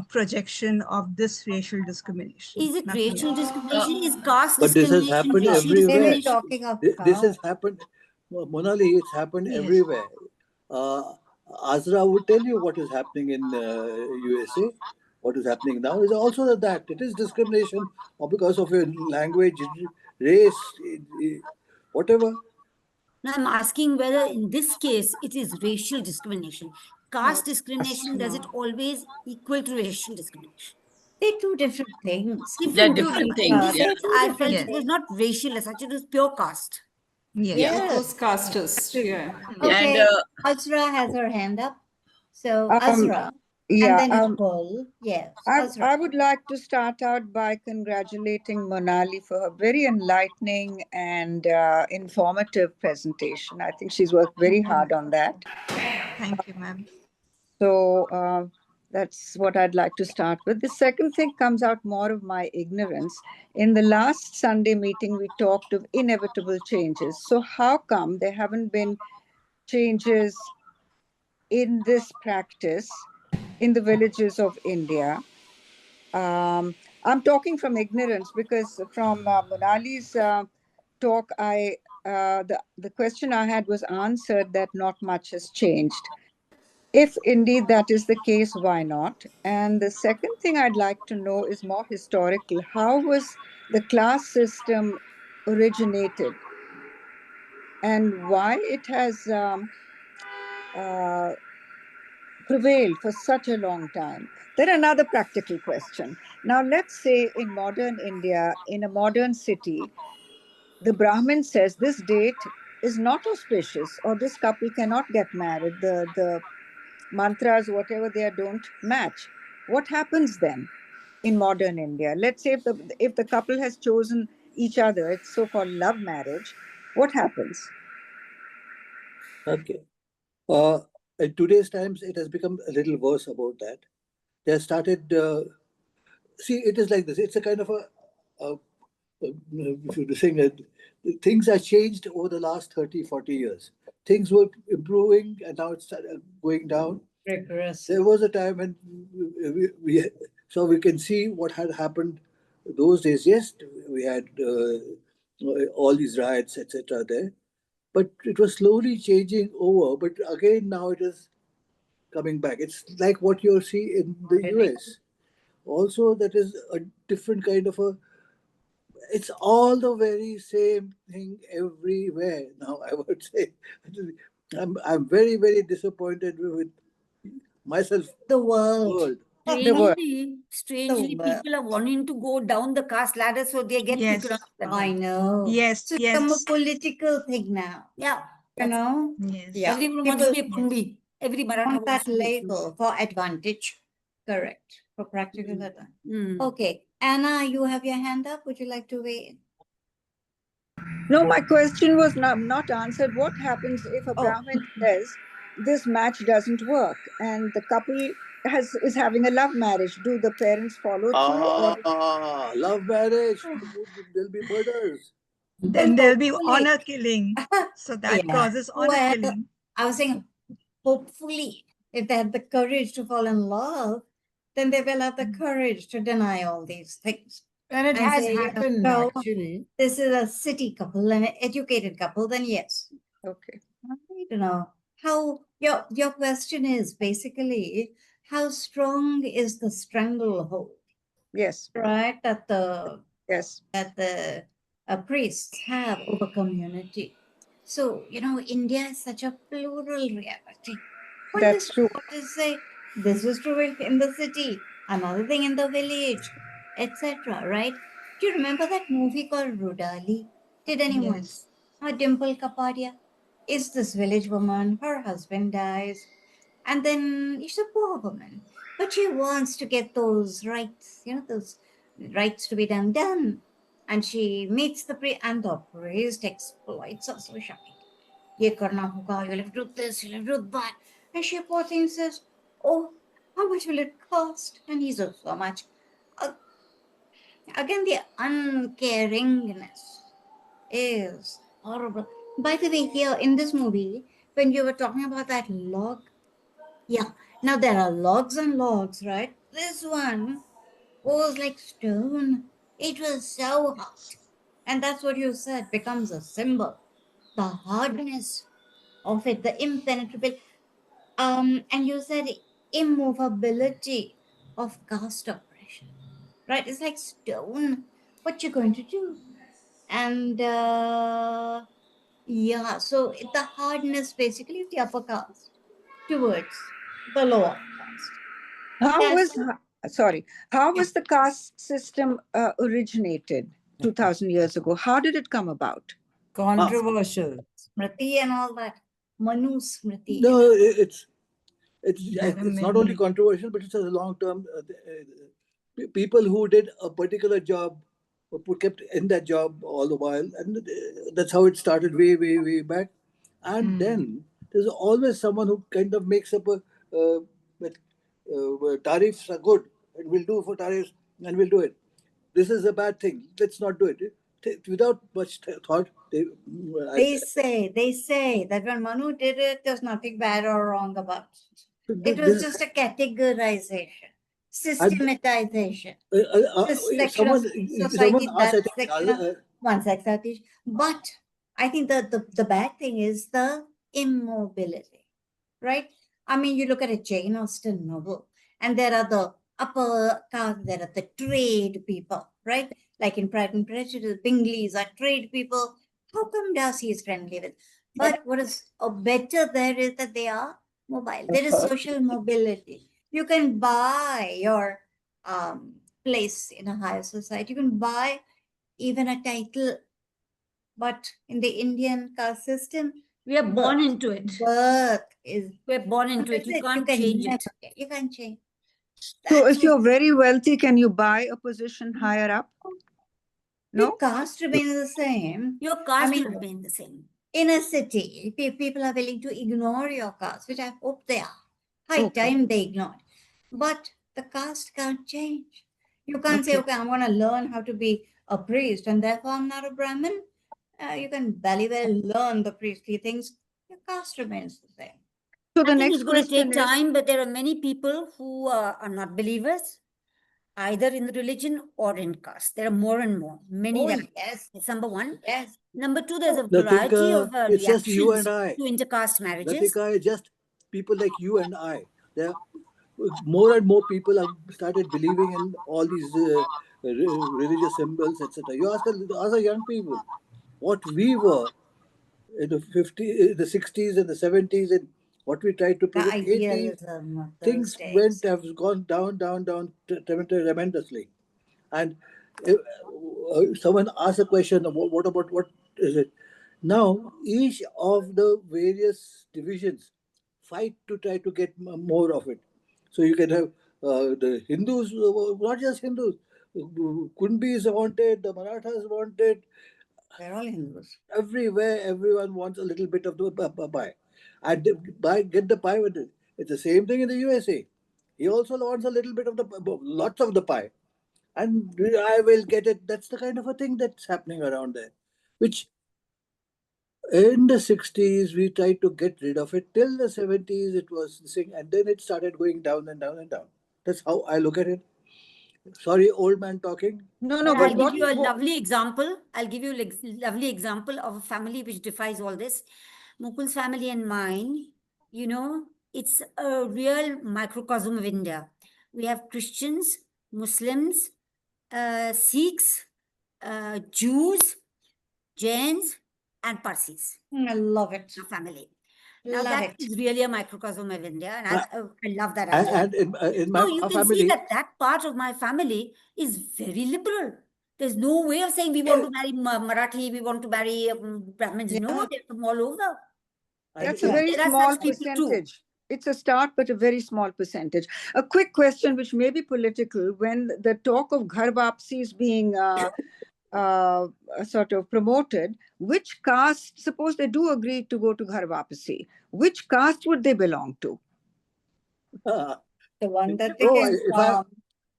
projection of this racial discrimination. Is it Nothing racial else. discrimination? Is caste But this has discrimination happened racial They were everywhere. discrimination? talking of This has cow. happened, Monali, it's happened Yes. everywhere. Azra would tell you what is happening in USA. What is happening now is also that it is discrimination or because of your language, race, whatever. Now I'm asking whether in this case it is racial discrimination. Caste discrimination, does it always equal to racial discrimination? They're two different things. They're Different. different In things. this Yeah. case, I felt Yes. it was not racial as such, it was pure caste. Yes. Yeah. It was casteist, yeah. Okay, And Azra has her hand up. So Um, Azra, yeah, and then Nicole. Yes, Azra. I would like to start out by congratulating Monali for her very enlightening and informative presentation. I think she's worked very hard on that. Thank you, ma'am. So that's what I'd like to start with. The second thing comes out more of my ignorance. In the last Sunday meeting, we talked of inevitable changes. So how come there haven't been changes in this practice in the villages of India? I'm talking from ignorance because from Monali's talk, the question I had was answered that not much has changed. If indeed that is the case, why not? And the second thing I'd like to know is more historical. How was the class system originated and why it has prevailed for such a long time? Then another practical question. Now, let's say in modern India, in a modern city, the Brahmin says this date is not auspicious or this couple cannot get married. The mantras, whatever they are, don't match. What happens then in modern India? Let's say if the couple has chosen each other, it's so-called love marriage, what happens? Okay. In today's times, it has become a little worse about that. They have started, see, it is like this. It's a kind of if you're saying that things have changed over the last 30, 40 years. Things were improving and now it's going down. Regressive. There was a time when so we can see what had happened those days. Yes, we had all these riots, etc. there, but it was slowly changing over. But again, now it is coming back. It's like what you see in the US. Also, that is a different kind of a. It's all the very same thing everywhere. Now, I would say, I'm very, very disappointed with myself. The world. strangely, The world. people are wanting to go down the caste ladder, so they get Yes. ignorant. I know. Yes, So it's become a yes, political thing now. Yeah. You know? yes. Yeah. Everyone wants to be a Kumbi. Every Maratha Want wants that to be. label for advantage. Correct. For practical advantage. Mm. Okay. Anna, you have your hand up. Would you like to weigh in? No, my question was not answered. What happens if a Oh. Brahmin says this match doesn't work and the couple is having a love marriage? Do the parents follow through? Or Love marriage. There'll be murders. Then Well, there'll be hopefully. honor killing. So that Yeah. causes honor Well, killing. I was saying, hopefully, if they had the courage to fall in love, then they will have the courage to deny all these things. And it And has say, happened, no, actually. this is a city couple, an educated couple, then yes. okay. I don't know how your question is basically how strong is the stranglehold, Yes. right? That the Yes. priests have over community. So India is such a plural reality. When That's this true. court is say this was true in the city, another thing in the village, etc. Right? Do you remember that movie called Rudali? Did anyone? Yes. Dimple Kapadia is this village woman. Her husband dies, and then she's a poor woman, but she wants to get those rights, those rights to be done. And she meets the priest, and the priest exploits her so shocking. Ye karna hoga, you'll have to do this, you'll have to do that. And she, poor thing, says, oh, how much will it cost? And he says, so much. Again, the uncaringness is horrible. By the way, here in this movie, when you were talking about that log, yeah, now there are logs and logs, right? This one was like stone. It was so hard. And that's what you said becomes a symbol. The hardness of it, the impenetrable. And you said immovability of caste oppression, right? It's like stone. What you going to do? And yeah, so the hardness basically of the upper caste towards the lower caste. How Yes. was the caste system originated 2000 years ago? How did it come about? Controversial. Smriti and all that. Manu Smriti. No, it's not only controversial, but it's a long-term. People who did a particular job were kept in that job all the while, and that's how it started way back. And then there's always someone who kind of makes up tariffs are good, and we'll do for tariffs, and we'll do it. This is a bad thing. Let's not do it. Without much thought, They say that when Manu did it, there's nothing bad or wrong about it. It was just a categorization, systematization. This section of society, that section of one section. But I think the bad thing is the immobility, right? I mean, you look at a Jane Austen novel, and there are the upper caste, there are the trade people, right? Like in Pride and Prejudice, Bingleys are trade people. How come Darcy is friendly with? But what is better there is that they are mobile. There is social mobility. You can buy your place in a higher society. You can buy even a title. But in the Indian caste system, we are born into it. We're born into it. You can't change it. You can't change. So if you're very wealthy, can you buy a position higher up? No? Your caste remains the same. Your caste will remain the same. In a city, people are willing to ignore your caste, which I hope they are. High time they ignored. But the caste can't change. You can't say, okay, I'm going to learn how to be a priest, and therefore I'm not a Brahmin. You can very well learn the priestly things. Your caste remains the same. So the I think next it's going to take question is, time, but there are many people who are not believers, either in the religion or in caste. There are more and more. Many. Yes. It's number one. Yes. Number two, there's a Latika, variety of it's just you and reactions I. to intercaste marriages. Latika, just people like you and I. There, more and more people have started believing in all these religious symbols, etc. You ask other young people what we were in the 60s and the 70s and what we tried to The project 80s, idealism of those things days. have gone down tremendously. And someone asked a question, what about, what is it? Now, each of the various divisions fight to try to get more of it. So you can have the Hindus, not just Hindus, Kunbis wanted, the Marathas wanted, They're all Hindus. everywhere, everyone wants a little bit of the pie. And get the pie with it. It's the same thing in the USA. He also wants a little bit of the, lots of the pie. And I will get it. That's the kind of a thing that's happening around there, which in the 60s we tried to get rid of it. Till the 70s it was this thing, and then it started going down and down and down. That's how I look at it. Sorry, old man talking. No, But but I'll what, give you a what lovely example. I'll give you a lovely example of a family which defies all this. Mukul's family and mine, you know, it's a real microcosm of India. We have Christians, Muslims, Sikhs, Jews, Jains, and Parsis. I love it. Our family. Now Love that it. is really a microcosm of India, and I love that And, idea. and in So you our can see family, that that part of my family is very liberal. There's no way of saying we want to marry Marathi, we want to marry Brahmins. Yeah. No, they're from all over. That's and a very There are small such people too. percentage. It's a start, but a very small percentage. A quick question, which may be political, when the talk of Ghar Wapsi is being sort of promoted, which caste, suppose they do agree to go to Ghar Wapsi, which caste would they belong to? The one that they oh, came if from.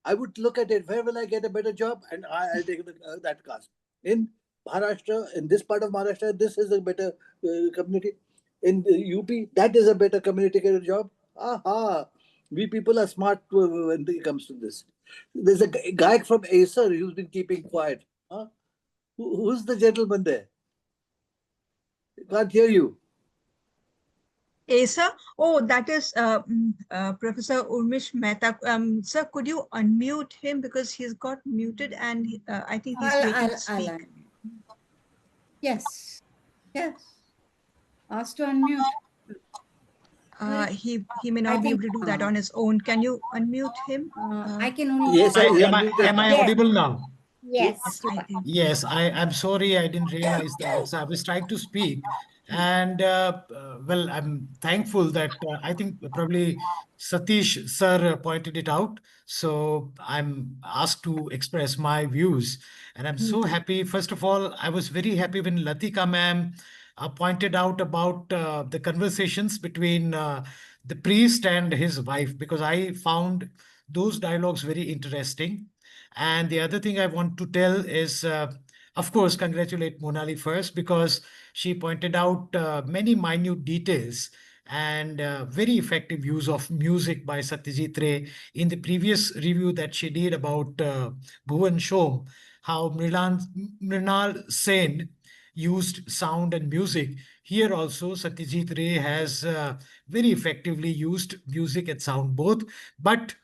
I would look at it, where will I get a better job? And I'll take that caste. In Maharashtra, in this part of Maharashtra, this is a better community. In the UP, that is a better community kind of job. Aha! We people are smart when it comes to this. There's a guy from Acer who's been keeping quiet. Huh? Who's the gentleman there? Can't hear you. Sir, oh, that is Professor Urmish Mehta. Sir, could you unmute him because he's got muted and I think he's waiting to speak. Yes. Yes. Ask to unmute. He may not be able to do that on his own. Can you unmute him? I can only. Yes, Am I audible now? Yes. Yes, I'm sorry, I didn't realize that. So I was trying to speak, and well, I'm thankful that I think probably Satish sir pointed it out. So I'm asked to express my views, and I'm so happy. First of all, I was very happy when Latika ma'am pointed out about the conversations between the priest and his wife, because I found those dialogues very interesting. And the other thing I want to tell is, of course, congratulate Monali first, because she pointed out many minute details and very effective use of music by Satyajit Ray. In the previous review that she did about Bhuvan Shom, how Mrinal Sen used sound and music. Here also, Satyajit Ray has very effectively used music and sound both. But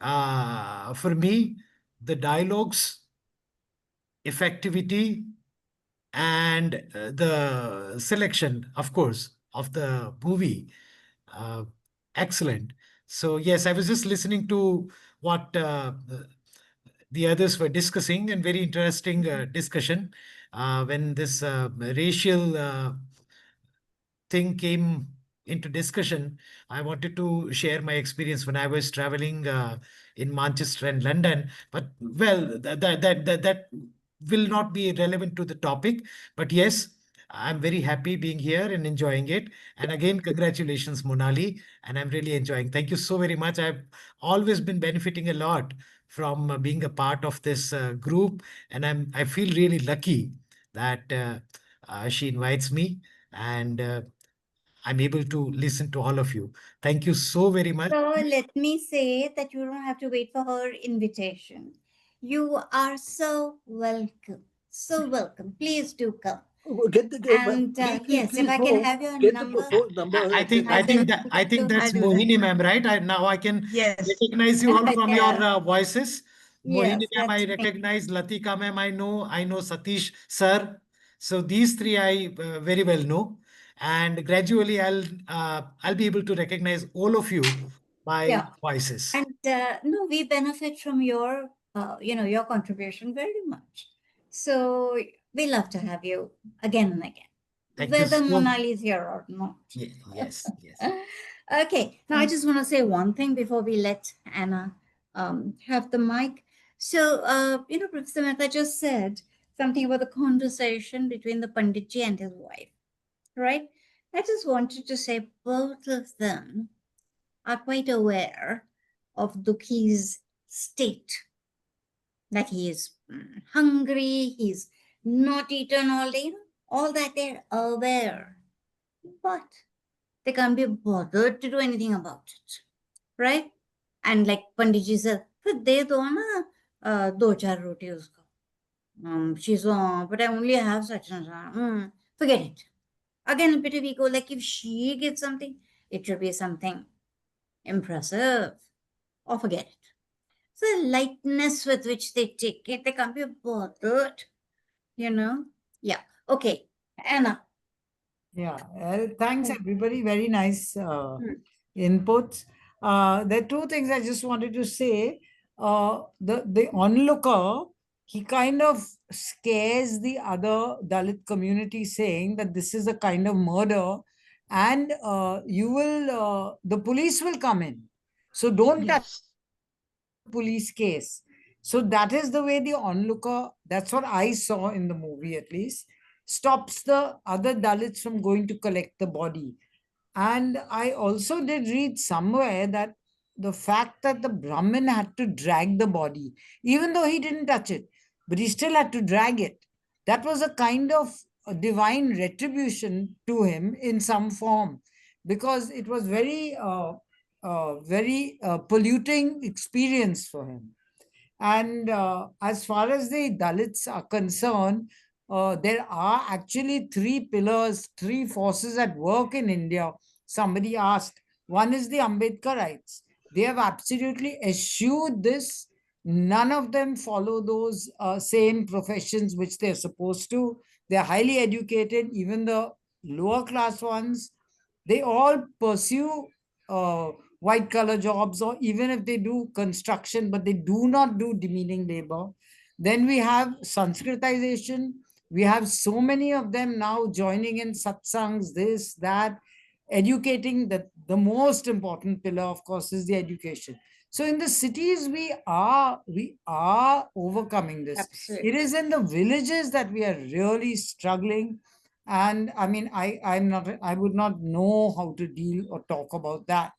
for me, the dialogues, effectivity, and the selection, of course, of the movie, uh, excellent. So yes, I was just listening to what the others were discussing, and very interesting discussion when this racial thing came into discussion. I wanted to share my experience when I was traveling in Manchester and London. But well, that will not be relevant to the topic. But yes, I'm very happy being here and enjoying it. And again, congratulations, Monali. And I'm really enjoying. Thank you so very much. I've always been benefiting a lot from being a part of this group, and I feel really lucky that she invites me, and I'm able to listen to all of you. Thank you so very much. So let me say that you don't have to wait for her invitation. You are so welcome. So welcome. Please do come. Get the And yes, if I please, can have your get number. the phone number. I think that's Mohini ma'am, right? Now I can recognize you all from your voices. Mohini ma'am, I recognize. Latika ma'am, I know Satish sir. So these three I very well know. and gradually I'll be able to recognize all of you by Yeah. voices. And no, we benefit from your, your contribution very much. So we love to have you again and again, Thank you whether so Monali is here or not. Yes, yes. Okay, now I just want to say one thing before we let Anna have the mic. So, Professor Mehta just said something about the conversation between the Panditji and his wife, right? I just wanted to say both of them are quite aware of Duki's state, that he is hungry, he's not eaten all day, all that they're aware. But they can't be bothered to do anything about it, right? And like Panditji said, फिर दे दो ना दो चार रोटी उसको. She's but I only have such and such. Forget it. Again, a bit of ego. Like if she gives something, it should be something impressive, or forget it. So the lightness with which they take it, they can't be bothered, Yeah. Okay, Anna. Yeah, thanks everybody. Very nice inputs. There are two things I just wanted to say. The onlooker, he kind of scares the other Dalit community, saying that this is a kind of murder, and the police will come in. So don't touch police case. So that is the way the onlooker, that's what I saw in the movie at least, stops the other Dalits from going to collect the body. And I also did read somewhere that the fact that the Brahmin had to drag the body, even though he didn't touch it, but he still had to drag it. That was a kind of a divine retribution to him in some form, because it was very polluting experience for him. And as far as the Dalits are concerned, there are actually three pillars, three forces at work in India. Somebody asked. One is the Ambedkarites. They have absolutely eschewed this. None of them follow those same professions which they're supposed to. They're highly educated, even the lower class ones. They all pursue white collar jobs, or even if they do construction, but they do not do demeaning labor. Then we have Sanskritization. We have so many of them now joining in satsangs, this, that, educating. The most important pillar, of course, is the education. So in the cities, we are overcoming this. Absolutely. It is in the villages that we are really struggling. And I mean, I would not know how to deal or talk about that.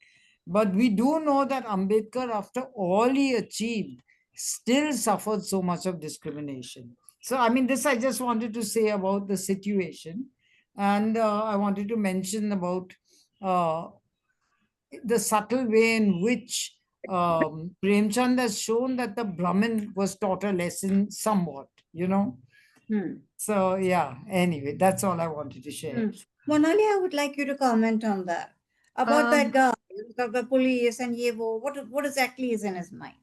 But we do know that Ambedkar, after all he achieved, still suffered so much of discrimination. So, I mean, this I just wanted to say about the situation. And I wanted to mention about the subtle way in which Premchand has shown that the Brahmin was taught a lesson somewhat, So, yeah, anyway, that's all I wanted to share. Monali, I would like you to comment on that. About that guy, the police and Yevo, what exactly is in his mind?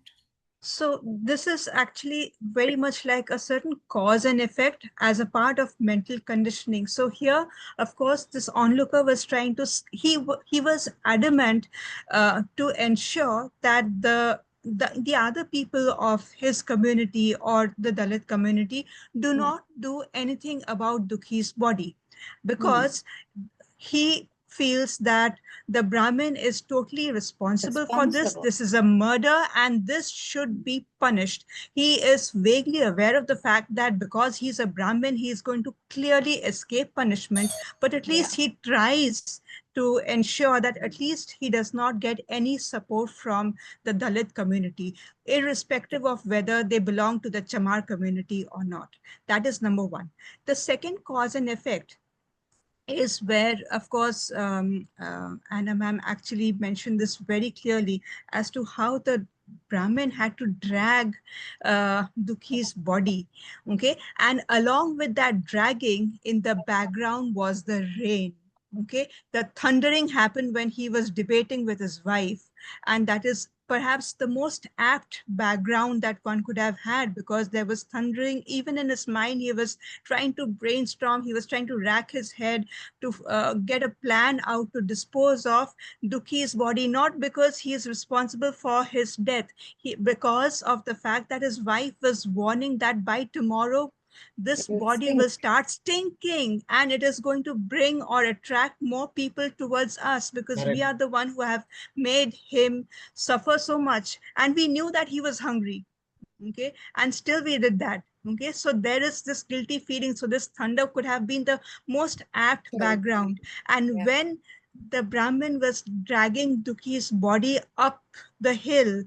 So this is actually very much like a certain cause and effect as a part of mental conditioning. So here, of course, this onlooker was trying to, he was adamant to ensure that the other people of his community or the Dalit community do not do anything about Duki's body, because he feels that the Brahmin is totally responsible for this. This is a murder and this should be punished. He is vaguely aware of the fact that because he's a Brahmin, he is going to clearly escape punishment, but at least he tries to ensure that at least he does not get any support from the Dalit community, irrespective of whether they belong to the Chamar community or not. That is number one. The second cause and effect is where, of course, Anna ma'am actually mentioned this very clearly as to how the Brahmin had to drag Duki's body, okay? And along with that dragging, in the background was the rain, okay? The thundering happened when he was debating with his wife, and that is perhaps the most apt background that one could have had, because there was thundering even in his mind. He was trying to brainstorm, he was trying to rack his head to get a plan out to dispose of Duki's body, not because he is responsible for his death, because of the fact that his wife was warning that by tomorrow this body will start stinking, and it is going to bring or attract more people towards us, because we are the one who have made him suffer so much. And we knew that he was hungry, okay, and still we did that, okay. So there is this guilty feeling. So this thunder could have been the most apt background. And when the Brahmin was dragging Duki's body up the hill,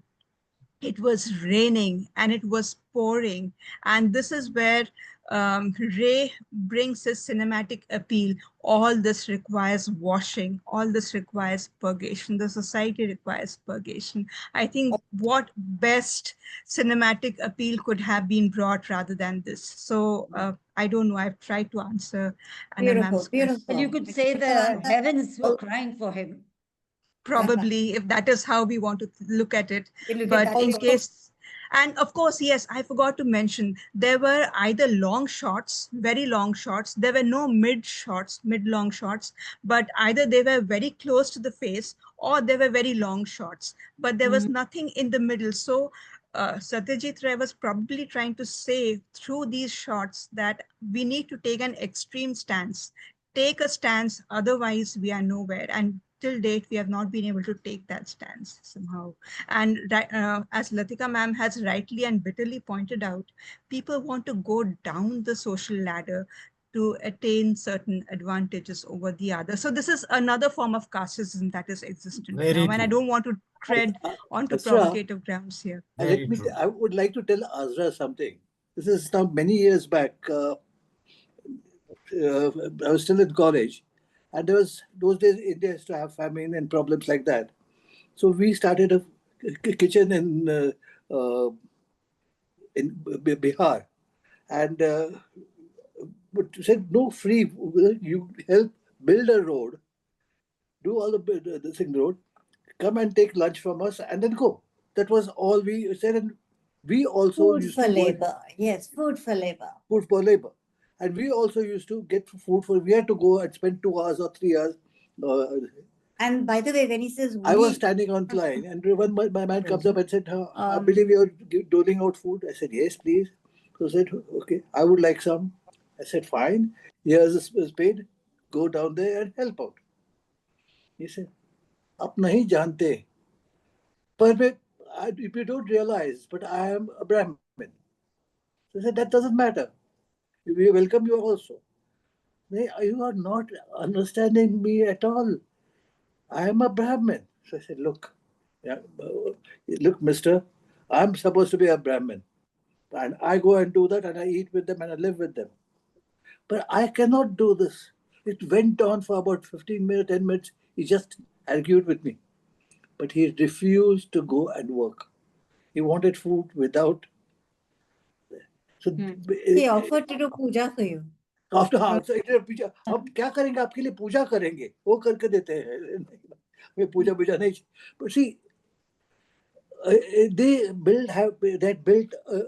it was raining and it was pouring. And this is where Ray brings his cinematic appeal. All this requires washing. All this requires purgation. The society requires purgation. I think what best cinematic appeal could have been brought rather than this. So I don't know. I've tried to answer Anna ma'am's question. And you could say the heavens were crying for him. Probably, if that is how we want to look at it. But in case, and of course, yes, I forgot to mention, there were either long shots, very long shots. There were no mid shots, mid-long shots, but either they were very close to the face or they were very long shots, but there was nothing in the middle. So Satyajit Ray was probably trying to say through these shots that we need to take an extreme stance. Take a stance, otherwise we are nowhere. And till date, we have not been able to take that stance somehow. And as Latika ma'am has rightly and bitterly pointed out, people want to go down the social ladder to attain certain advantages over the other. So this is another form of casteism that is existent now. And I don't want to tread onto provocative grounds here. I would like to tell Azra something. This is now many years back. I was still in college. And there was, those days, India used to have famine and problems like that. So we started a kitchen in Bihar. And but said, no, free, you help build a road, do all the thing road, come and take lunch from us and then go. That was all we said. And we also food for labor. Yes, food for labor. Food for labor. And we also used to get food for, we had to go and spend 2 hours or 3 hours. And by the way, when he says I was standing on the line, and when my man comes up and said, I believe you're doling out food. I said, yes, please. So I said, okay, I would like some. I said, fine, here's a spade. Go down there and help out. He said, "Aap nahi jante." But if you don't realize, but I am a Brahmin. So I said, that doesn't matter. We welcome you also. You are not understanding me at all. I am a Brahmin. So I said, look, mister, I'm supposed to be a Brahmin. And I go and do that and I eat with them and I live with them. But I cannot do this. It went on for about 15 minutes, 10 minutes. He just argued with me. But he refused to go and work. He wanted food without. So he offered to do puja for you. After अब क्या करेंगे आपके लिए पूजा करेंगे वो करके देते हैं मैं पूजा नहीं. But see, they built a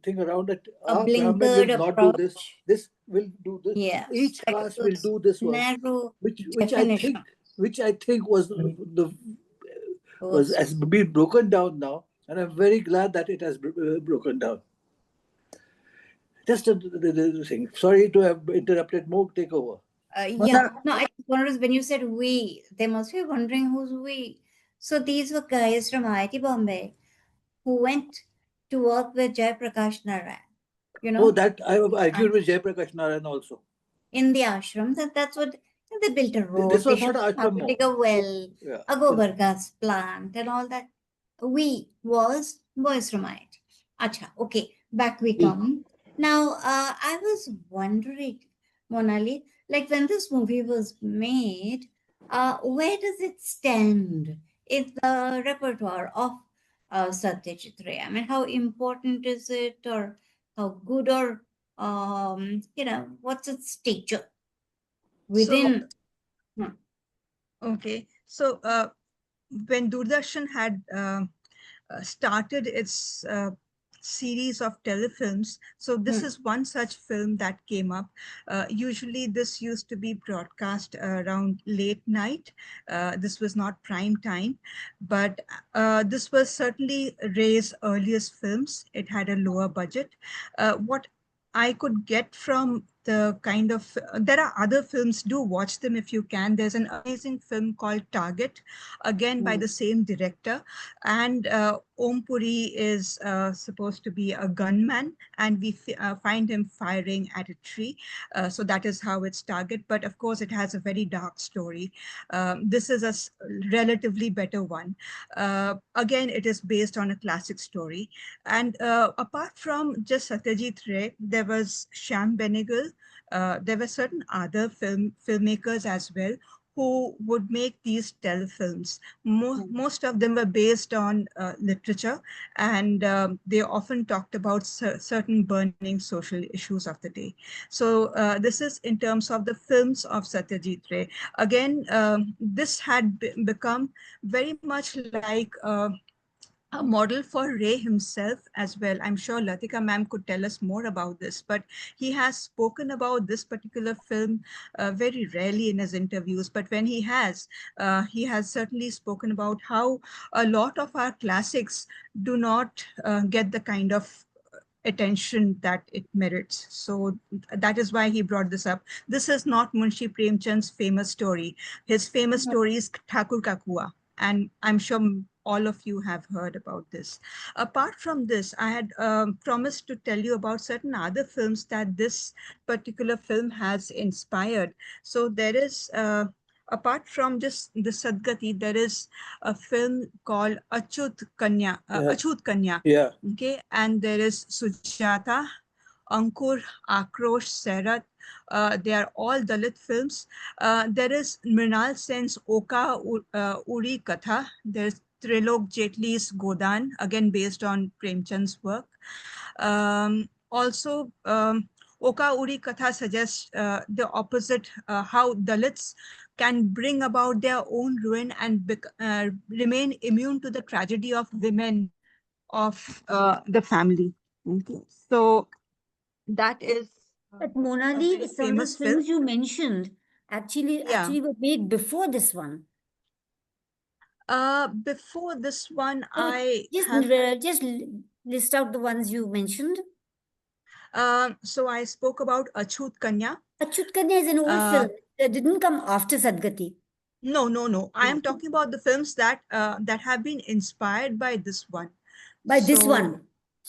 thing around it. Our Brahmin will not do this. This will do this. Yeah. Each caste will do this one. Which I think was has been broken down now, and I'm very glad that it has broken down. Just a thing. Sorry to have interrupted. More take over. Yeah. No, I wondered when you said we, they must be wondering who's we. So these were guys from IIT Bombay who went to work with Jayaprakash Narayan. You know? Oh, that I argued with Jayaprakash Narayan also. In the ashram, that's what they built a road. This was they not an ashram. dig a well, a gobar gas plant, and all that. We was boys from IIT. Acha, okay, back we come. Now, I was wondering, Monali, like when this movie was made, where does it stand in the repertoire of Satyajit Ray? I mean, how important is it, or how good, or what's its stature within? Okay, so when Doordarshan had started its series of telefilms. So this is one such film that came up. Usually this used to be broadcast around late night. This was not prime time, but this was certainly Ray's earliest films. It had a lower budget. What I could get from the kind of, there are other films, do watch them if you can. There's an amazing film called Target, again by the same director. And Om Puri is supposed to be a gunman, and we find him firing at a tree. So that is how it's Target. But of course, it has a very dark story. This is a relatively better one. Again, it is based on a classic story. And apart from just Satyajit Ray, there was Shyam Benegal. There were certain other filmmakers as well who would make these telefilms. Most of them were based on literature, and they often talked about certain burning social issues of the day. So this is in terms of the films of Satyajit Ray. Again, this had become very much like a model for Ray himself as well. I'm sure Latika ma'am could tell us more about this, but he has spoken about this particular film very rarely in his interviews. But when he has certainly spoken about how a lot of our classics do not get the kind of attention that it merits. So that is why he brought this up. This is not Munshi Premchand's famous story. His famous story is Thakur Ka Kua, and I'm sure all of you have heard about this. Apart from this, I had promised to tell you about certain other films that this particular film has inspired. So there is, apart from just the Sadgati, there is a film called Achut Kanya. Achut Kanya. Yeah. Okay, and there is Sujata, Ankur, Akrosh, Sarat. They are all Dalit films. There is Mrinal Sen's Oka Uri Katha. There's Trilok Jetli's Godan, again based on Premchand's work. Also, Oka Uri Katha suggests the opposite, how Dalits can bring about their own ruin and remain immune to the tragedy of women of the family. Okay. So that is But Monali, some of the famous film. films you mentioned actually were made before this one. Before this one, So I just list out the ones you mentioned. So I spoke about Achut Kanya. Achut Kanya is an old film. It didn't come after Sadgati. No. I am talking about the films that that have been inspired by this one. By this one.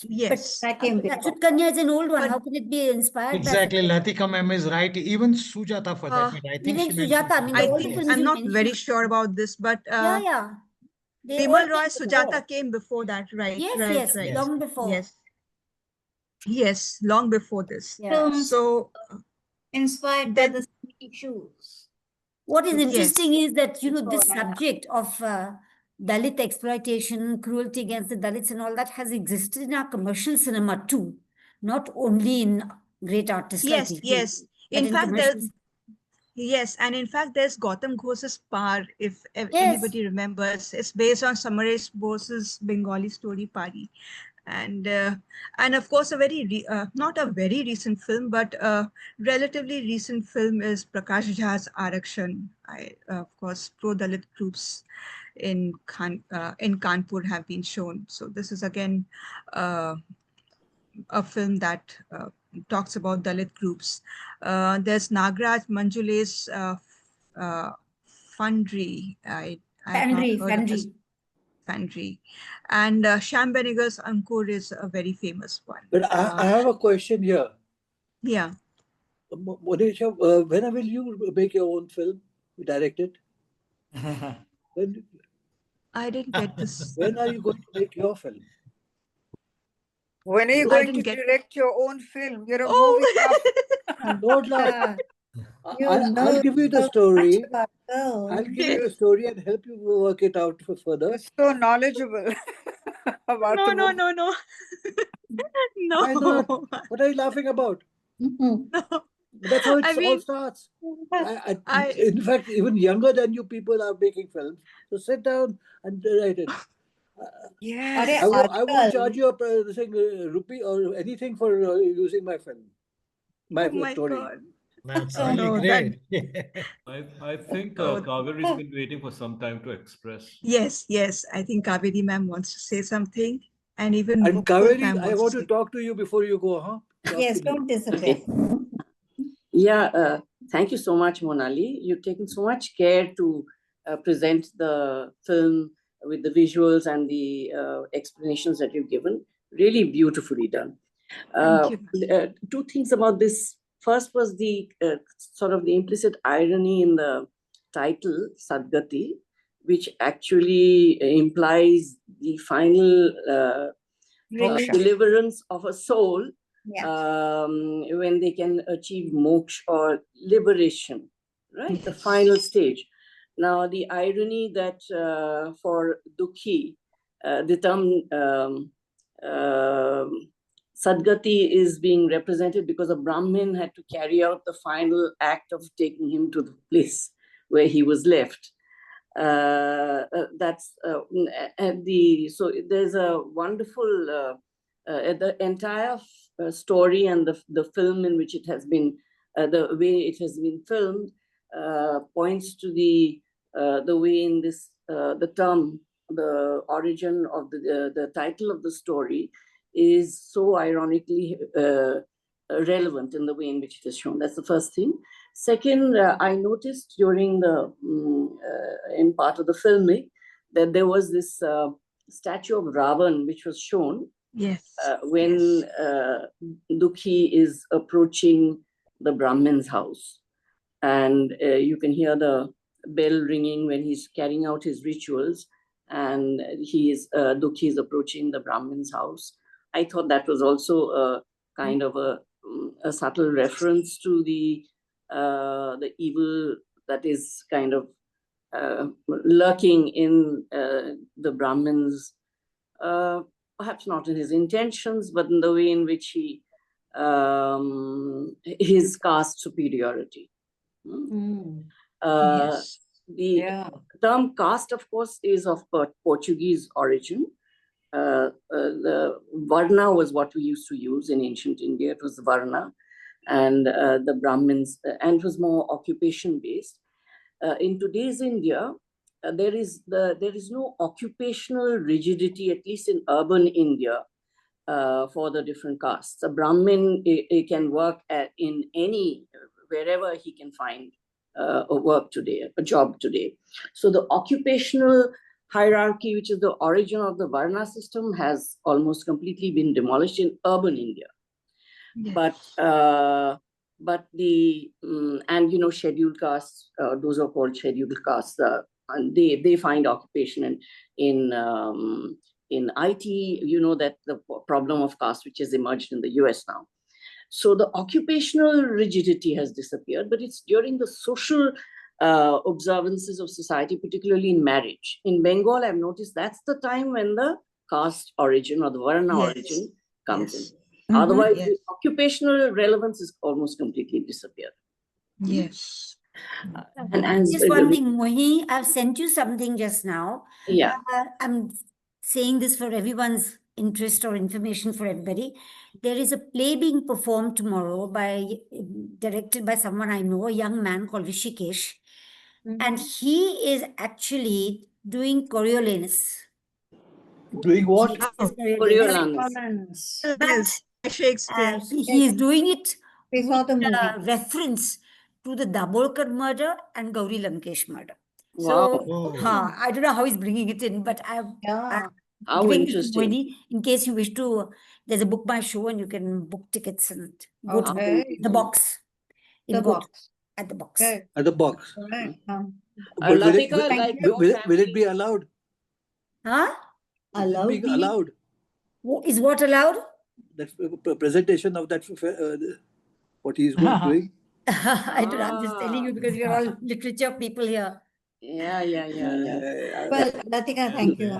Yes. But Achut Kanya is an old one. How can it be inspired Exactly, by Latika ma'am is right. Even Sujata for that matter. I think even she mentioned Sujata, I mean, the old films I'm you not mentioned. very sure about this, but Yeah. They all Bimal Roy came Sujata before. came before that, right? Yes, Right. long before. Yes, long before this. Films So inspired by the issues. What is Yes. interesting is that, this subject of Dalit exploitation, cruelty against the Dalits and all that has existed in our commercial cinema too, not only in great artists like you. Yes. But In fact, commercial. Yes, and in fact, there's Gautam Ghosh's Par, if anybody remembers. It's based on Samaresh Bose's Bengali story, Pari. And of course, a very, not a very recent film, but a relatively recent film is Prakash Jha's Arakshan. Of course, pro-Dalit groups in Kanpur have been shown. So this is again a film that talks about Dalit groups. There's Nagraj Manjule's Fundry. I have not heard of this. Fundry. And Shyam Benegal's Ankur is a very famous one. But I have a question here. Yeah. Monisha, when will you make your own film, direct it? When, I didn't get this. When are you going to make your film? When are you going to direct your own film? You're a movie buff. Don't laugh. I'll give you the story. I'll give you the story and help you work it out further. You're so knowledgeable about the movie. No. Why not? What are you laughing about? That's how it all starts. In fact, even younger than you people are making films. So sit down and write it. Yes. I won't charge you a rupee or anything for using my film, my Oh my story. God. That's Oh, really no, great. I think Oh. Kaveri's been waiting for some time to express. Yes. I think Kaveri ma'am wants to say something. And even And Mukul Kaveri, ma'am I wants want to to say. talk to you before you go, huh? Talk Yes, to me. don't disappear. Yeah, thank you so much, Monali. You've taken so much care to present the film with the visuals and the explanations that you've given. Really beautifully done. Thank you. Two things about this. First was the sort of the implicit irony in the title, Sadgati, which actually implies the final deliverance of a soul when they can achieve moksha or liberation, right? The final stage. Now, the irony that for Duki, the term Sadgati is being represented because a Brahmin had to carry out the final act of taking him to the place where he was left. That's so there's a wonderful the entire story and the film in which it has been the way it has been filmed points to the way in this the term, the origin of the title of the story is so ironically relevant in the way in which it is shown. That's the first thing. Second, I noticed during the in part of the filming that there was this statue of Ravan which was shown. Yes. When Duki is approaching the Brahmin's house, and you can hear the bell ringing when he's carrying out his rituals, and Duki is approaching the Brahmin's house. I thought that was also a kind of a subtle reference to the evil that is kind of lurking in the Brahmin's, perhaps not in his intentions, but in the way in which he his caste superiority. Yes. The term caste, of course, is of Portuguese origin. The Varna was what we used to use in ancient India. It was Varna, and the Brahmins, and it was more occupation-based. In today's India, there is no occupational rigidity, at least in urban India, for the different castes. A Brahmin can work in wherever he can find a work today, a job today. So the occupational hierarchy, which is the origin of the Varna system, has almost completely been demolished in urban India. Yes. But the and scheduled castes, those are called scheduled castes. And they find occupation in IT. That the problem of caste which has emerged in the US now. So the occupational rigidity has disappeared, but it's during the social observances of society, particularly in marriage. In Bengal, I've noticed that's the time when the caste origin or the Varna origin comes in. Otherwise, the occupational relevance is almost completely disappeared. Yes. And just one thing, Mohi, I've sent you something just now. Yeah. I'm saying this for everyone's interest or information for everybody. There is a play being performed tomorrow directed by someone I know, a young man called Rishikesh. And he is actually doing Coriolanus. Doing what? Coriolanus. But Shakespeare. He is doing it We saw the with movie. a reference to the Dabolkar murder and Gauri Lankesh murder. Wow. So, I don't know how he's bringing it in, but I'm How giving it to interesting. Moini in case you wish to. There's a book by show and you can book tickets and go to the box. The box. At the box. At the box. Right. But will it be allowed? Huh? Allowed? Being allowed. Is what allowed? That presentation of that what he's doing. I don't know. I'm just telling you because you're all literature people here. Yeah. Well, Latika, thank you.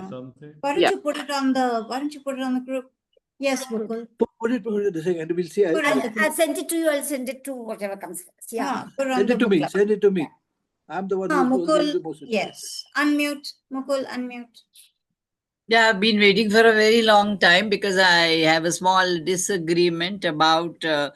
Why don't you put it on the group? Yes, Mukul. Put it the thing and we'll see. I'll send it to you. I'll send it to whatever comes first. Yeah. Send it to me. Send it to me. I'm the one who's Mukul, the most. yes. Unmute. Mukul, unmute. Yeah, I've been waiting for a very long time because I have a small disagreement about the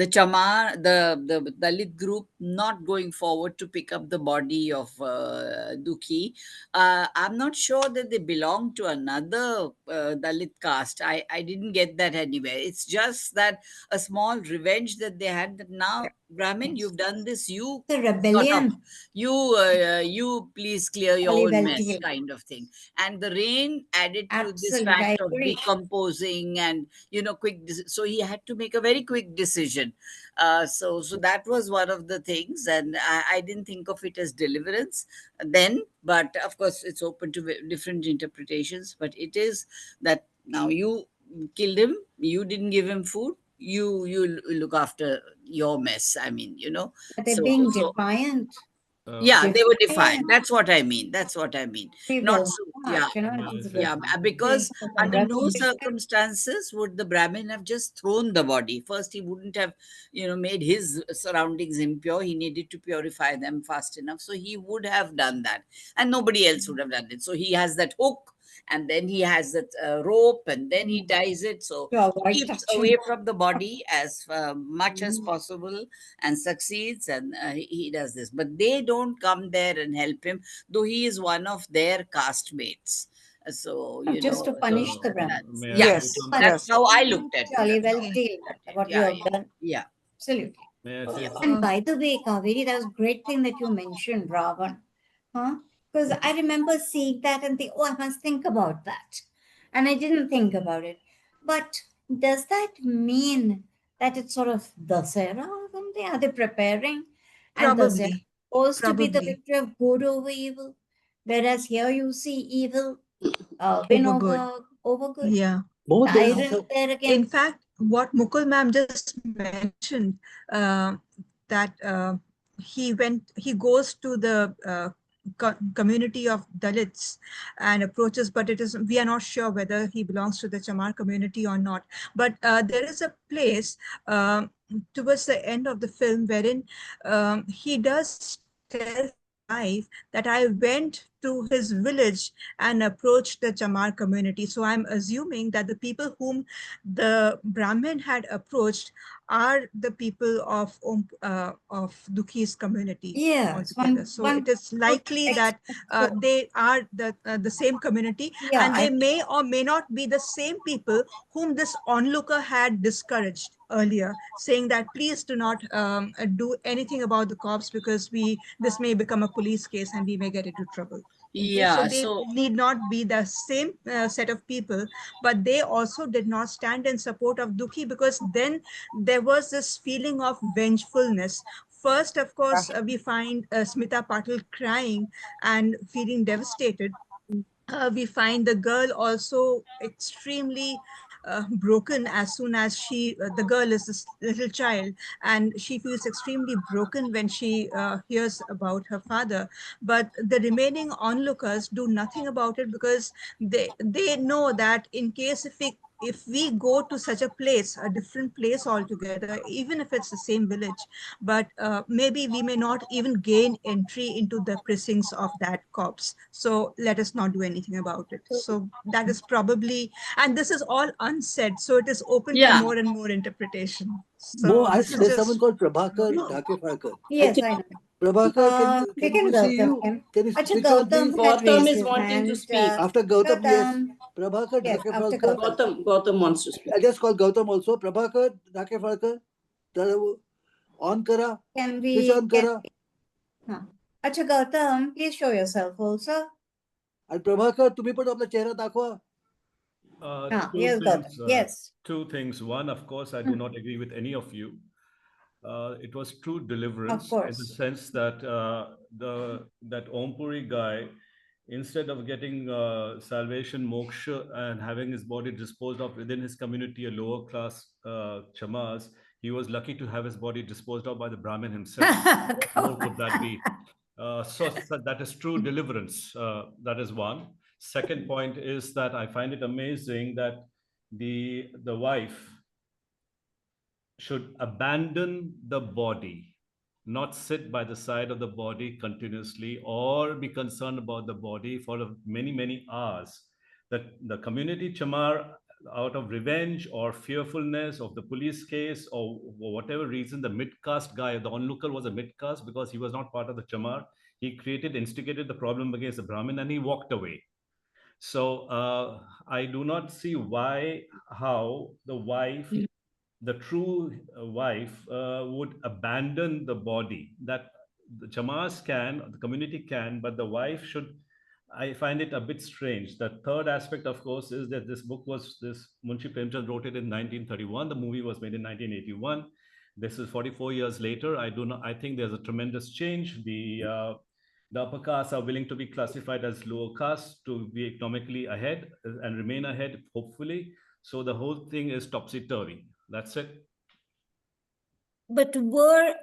Chamar, the Dalit group not going forward to pick up the body of Duki. I'm not sure that they belong to another Dalit caste. I didn't get that anywhere. It's just that a small revenge that they had that now, Brahmin, you've done this, you The sort of, rebellion. you please clear your Jolly own well mess deal. kind of thing. And the rain added to this Absolutely, I fact of agree. decomposing and so he had to make a very quick decision. So that was one of the things, and I didn't think of it as deliverance then, but of course it's open to different interpretations. But it is that now you killed him, you didn't give him food, you look after your mess. I mean, But they're so being so defiant. yeah, they were defined. Defiant. That's what I mean. That's what I mean. We Not will so, yeah, not, May I it's say because under no revolution. circumstances would the Brahmin have just thrown the body. First, he wouldn't have, made his surroundings impure. He needed to purify them fast enough. So he would have done that. And nobody else would have done it. So he has that hook, and then he has that rope, and then he ties it. So To avoid keeps touching. away from the body as much as possible and succeeds, and he does this. But they don't come there and help him, though he is one of their castmates. So, Just to punish the Brahmins. may I say Yes, something? that's yes. how I looked at it. Jolly That's well how I deal. looked at it. What you Yeah, have yeah, done. yeah. Absolutely. May I say And by the way, Kaveri, that was a great thing that you mentioned, Ravan. Huh? Because I remember seeing that and think, oh, I must think about that. And I didn't think about it. But does that mean that it's sort of Dasera or something? Are they preparing? And Dasera is Probably. supposed to be the Probably. victory of good over evil. Whereas here you see evil win Over good. over good. Yeah. Both The there is irony a, there again. In fact, what Mukul ma'am just mentioned, that he goes to the community of Dalits and approaches, but we are not sure whether he belongs to the Chamar community or not. But there is a place towards the end of the film wherein he does tell wife that I went to his village and approached the Chamar community. So I'm assuming that the people whom the Brahmin had approached are the people of Duki's community Yes, altogether. So it is likely that they are the same community, Yeah, and they may or may not be the same people whom this onlooker had discouraged earlier, saying that please do not do anything about the cops because this may become a police case and we may get into trouble. Okay, so Yeah, they so need not be the same set of people, but they also did not stand in support of Duki, because then there was this feeling of vengefulness. First, of course, we find Smita Patil crying and feeling devastated. We find the girl also extremely broken as soon as the girl is this little child, and she feels extremely broken when she hears about her father. But the remaining onlookers do nothing about it, because they know that in case if we go to such a place, a different place altogether, even if it's the same village, but maybe we may not even gain entry into the precincts of that corpse. So let us not do anything about it. So that is probably, and this is all unsaid, so it is open to yeah, more and more interpretation. no, So this is there's someone just called Prabhakar Dhakefalkar. Yes, I know. Prabhakar, We can can you see welcome you? him. Can you Acha, switch on, Gautam please? had Gautam raised is his wanting to hand. speak. After Gautam, yes. Gautam. Prabhakar Yes, after Dhakefalkar. Gautam. Gautam wants to speak. I just call Gautam also. Prabhakar Dhakefalkar. On kara. Can Switch on kara. Huh. Acha, Gautam, please show yourself also. And Prabhakar, तुम्ही पण आपला चेहरा दाखवा. Yes, Gautam. Yes. Two things. One, of course, I do not agree with any of you. It was true deliverance in the sense that that Ompuri guy, instead of getting salvation, moksha, and having his body disposed of within his community, a lower class chamas, he was lucky to have his body disposed of by the Brahmin himself. What more could that be? So that is true deliverance. That is one. Second point is that I find it amazing that the wife should abandon the body, not sit by the side of the body continuously or be concerned about the body for many, many hours. the community chamar, out of revenge or fearfulness of the police case or whatever reason, the mid-caste guy, the onlooker was a mid-caste because he was not part of the chamar. He instigated the problem against the Brahmin and he walked away. So I do not see how the wife, the true wife, would abandon the body. That the chamars can, the community can, but the wife should. I find it a bit strange. The third aspect, of course, is that this Munshi Premchand wrote it in 1931. The movie was made in 1981. This is 44 years later. I think there's a tremendous change. The upper castes are willing to be classified as lower castes to be economically ahead and remain ahead, hopefully. So the whole thing is topsy-turvy. That's it. But were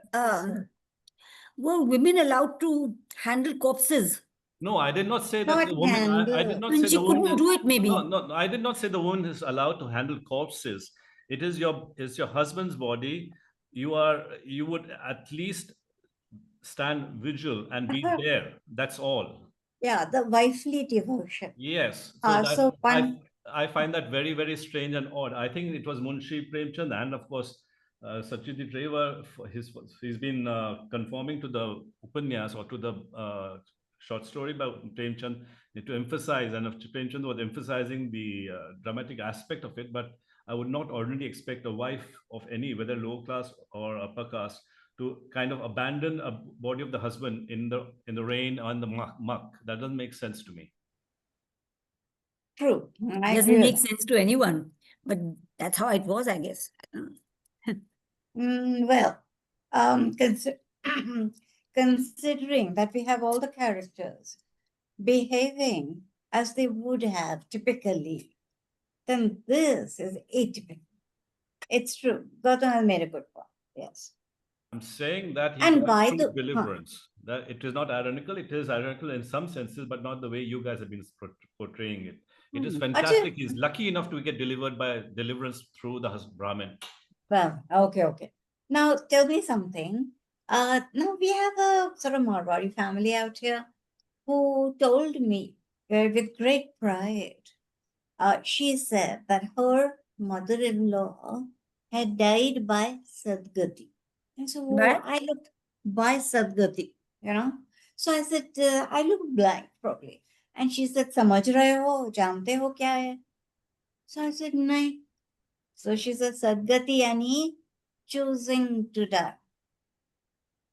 women allowed to handle corpses? No, I did not say that the woman. I did not say she the woman couldn't do it. Maybe no. I did not say the woman is allowed to handle corpses. It is your husband's body. You would at least stand vigil and be there. That's all. Yeah, the wifely devotion. Yes. So I find that very, very strange and odd. I think it was Munshi Premchand and of course Satyajit Ray he's been conforming to the Upanyas or to the short story by Premchand to emphasize, and Premchand was emphasizing the dramatic aspect of it, but I would not ordinarily expect a wife of any, whether low class or upper caste, to kind of abandon a body of the husband in the rain or in the muck. That doesn't make sense to me. True. It doesn't make sense to anyone, but that's how it was, I guess. Considering that we have all the characters behaving as they would have typically, then this is atypical. It's true. Gautam has made a good point. Yes. I'm saying that he And got by true the deliverance. That it is not ironical. It is ironical in some senses, but not the way you guys have been portraying it. It is fantastic. He's lucky enough to get delivered by deliverance through the Brahmin. Well, okay. Now tell me something. Now we have a sort of Marwari family out here who told me with great pride. She said that her mother-in-law had died by Sadgati. And so I looked by Sadgati, So I said, I look blank probably. And she said, Samajh rahe ho, jante ho kya hai? So I said, nahi. So she said, Sadgati yani choosing to die.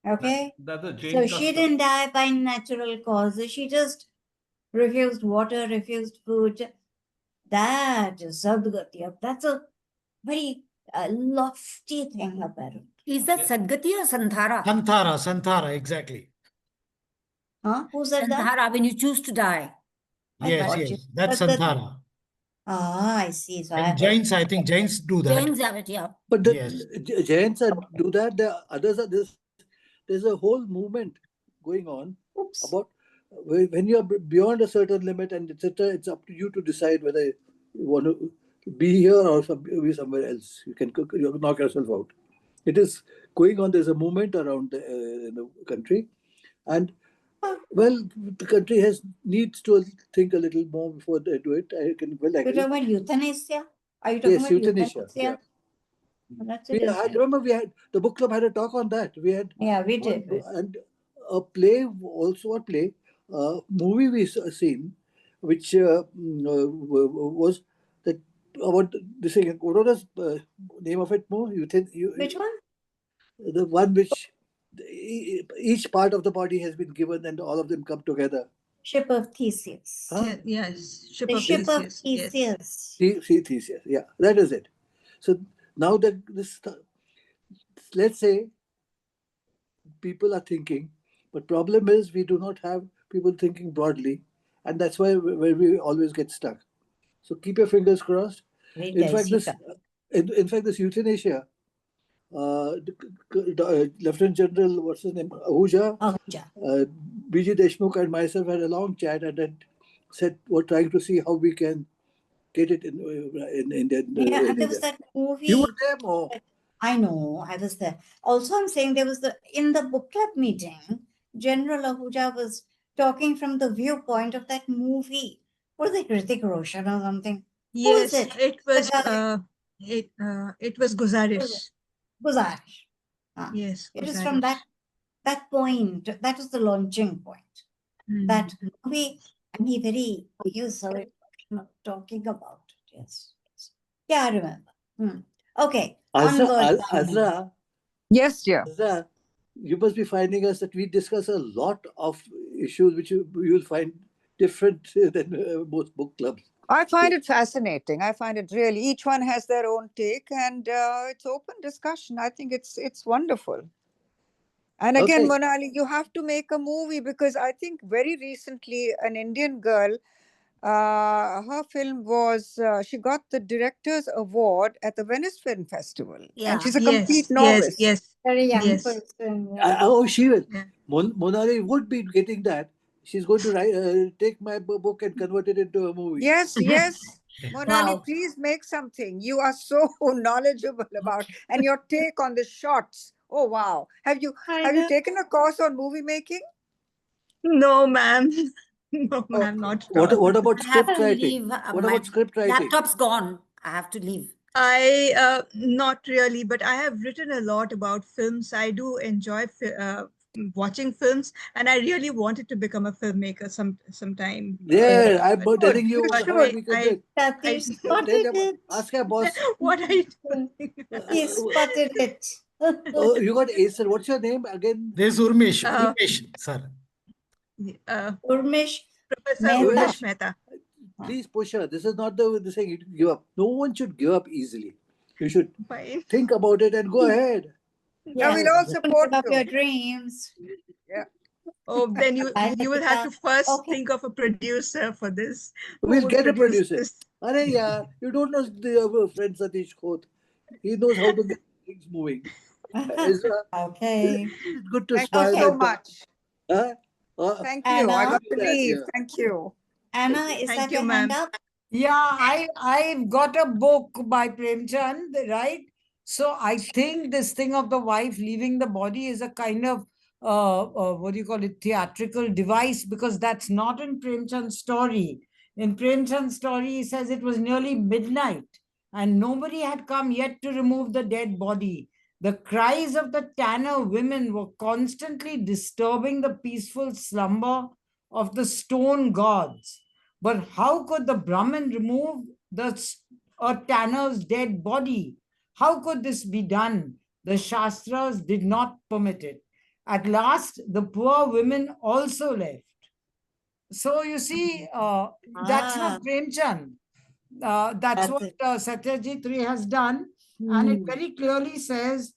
Okay? That's a Jain so custom. She didn't die by natural causes. She just refused water, refused food. That is Sadgati. That's a very lofty thing about it. Is that Sadgati or Sandhara? Sandhara, exactly. Huh? Who said that? Sandhara, when you choose to die. Yes. That's Sandhara. I see. So and Jains, I think Jains do that. Jains have it, yeah. But the Jains do that. The others are this. There's a whole movement going on about when you're beyond a certain limit and etc. It's up to you to decide whether you want to be here or be somewhere else. You can knock yourself out. It is going on. There's a movement around in the country, and the country needs to think a little more before they do it. I can well agree. You're talking about euthanasia? Are you talking about euthanasia? Yeah. That's it. I remember the book club had a talk on that. We did. And a play, also a play, movie we seen, which was that about this thing. What was the name of it more? Which one? The one which each part of the body has been given and all of them come together. Ship of Theseus. Huh? Yes. Ship of Theseus. Yes. Theseus. Yeah, that is it. So now that let's say people are thinking, but problem is we do not have people thinking broadly, and that's why we always get stuck. So keep your fingers crossed. In fact, this euthanasia, Lieutenant General, what's his name, Ahuja, B.G. Deshmukh and myself had a long chat and then said we're trying to see how we can get it in India. There was that movie. You were there, Mo. I know, I was there. Also, I'm saying there was in the book club meeting, General Ahuja was talking from the viewpoint of that movie Was it Hrithik Roshan or something? Yes, Who is it? it was The guy. it was Guzarish. Guzarish. Yes, It is from that point, that was the launching point. That movie, and he was so talking about it. Yes. Yeah, I remember. Okay. Azra, Yes, dear. Azra, you must be finding us that we discuss a lot of issues which you'll find different than most book clubs. I find it fascinating. I find it really, each one has their own take, and it's open discussion. I think it's wonderful. And again, Okay. Monali, you have to make a movie, because I think very recently an Indian girl, her film was, she got the Director's Award at the Venice Film Festival. Yeah. And she's a complete novice. Very young Yes. person. Yeah. Oh, she will. Monali would be getting that. She's going to write, take my book and convert it into a movie. Yes, yes. Monali, please make something. You are so knowledgeable about, and your take on the shots. Oh wow! Have you taken a course on movie making? No, ma'am. No, ma'am, not at all. What about I have script to writing? leave. What My about script writing? laptop's gone. I have to leave. I not really, but I have written a lot about films. I do enjoy watching films, and I really wanted to become a filmmaker sometime. Yeah, I'm telling you what we could do. Satish spotted it. Ask your boss. What I He spotted it. Oh, you got Acer. What's your name again? There's Urmesh. Urmesh, sir. Urmesh Professor Mehta. Urmesh Mehta. Please push her. This is not the thing. You give up. No one should give up easily. You should think about it and go ahead. Yeah, we'll all support Give up you. your dreams. Yeah. Oh, then you will have to first Okay. think of a producer for this. Who We'll would get a produce producer. this? Arey, yeah, you don't know the friend Satish Khoth. He knows how to get things moving. Okay. It's good to Thank smile. you so that- much. Huh? Thank you. I Anna? got to That, leave. yeah. Thank you. Anna, is Thank that you, your hand ma'am. up? Yeah, I've got a book by Premchand, right? So I think this thing of the wife leaving the body is a kind of what do you call it, theatrical device, because that's not in Premchand's story. In Premchand's story, he says it was nearly midnight and nobody had come yet to remove the dead body. The cries of the tanner women were constantly disturbing the peaceful slumber of the stone gods. But how could the Brahmin remove a tanner's dead body? How could this be done? The Shastras did not permit it. At last, the poor women also left. So you see, that's not Premchand. That's what Satyajit Ray has done. And it very clearly says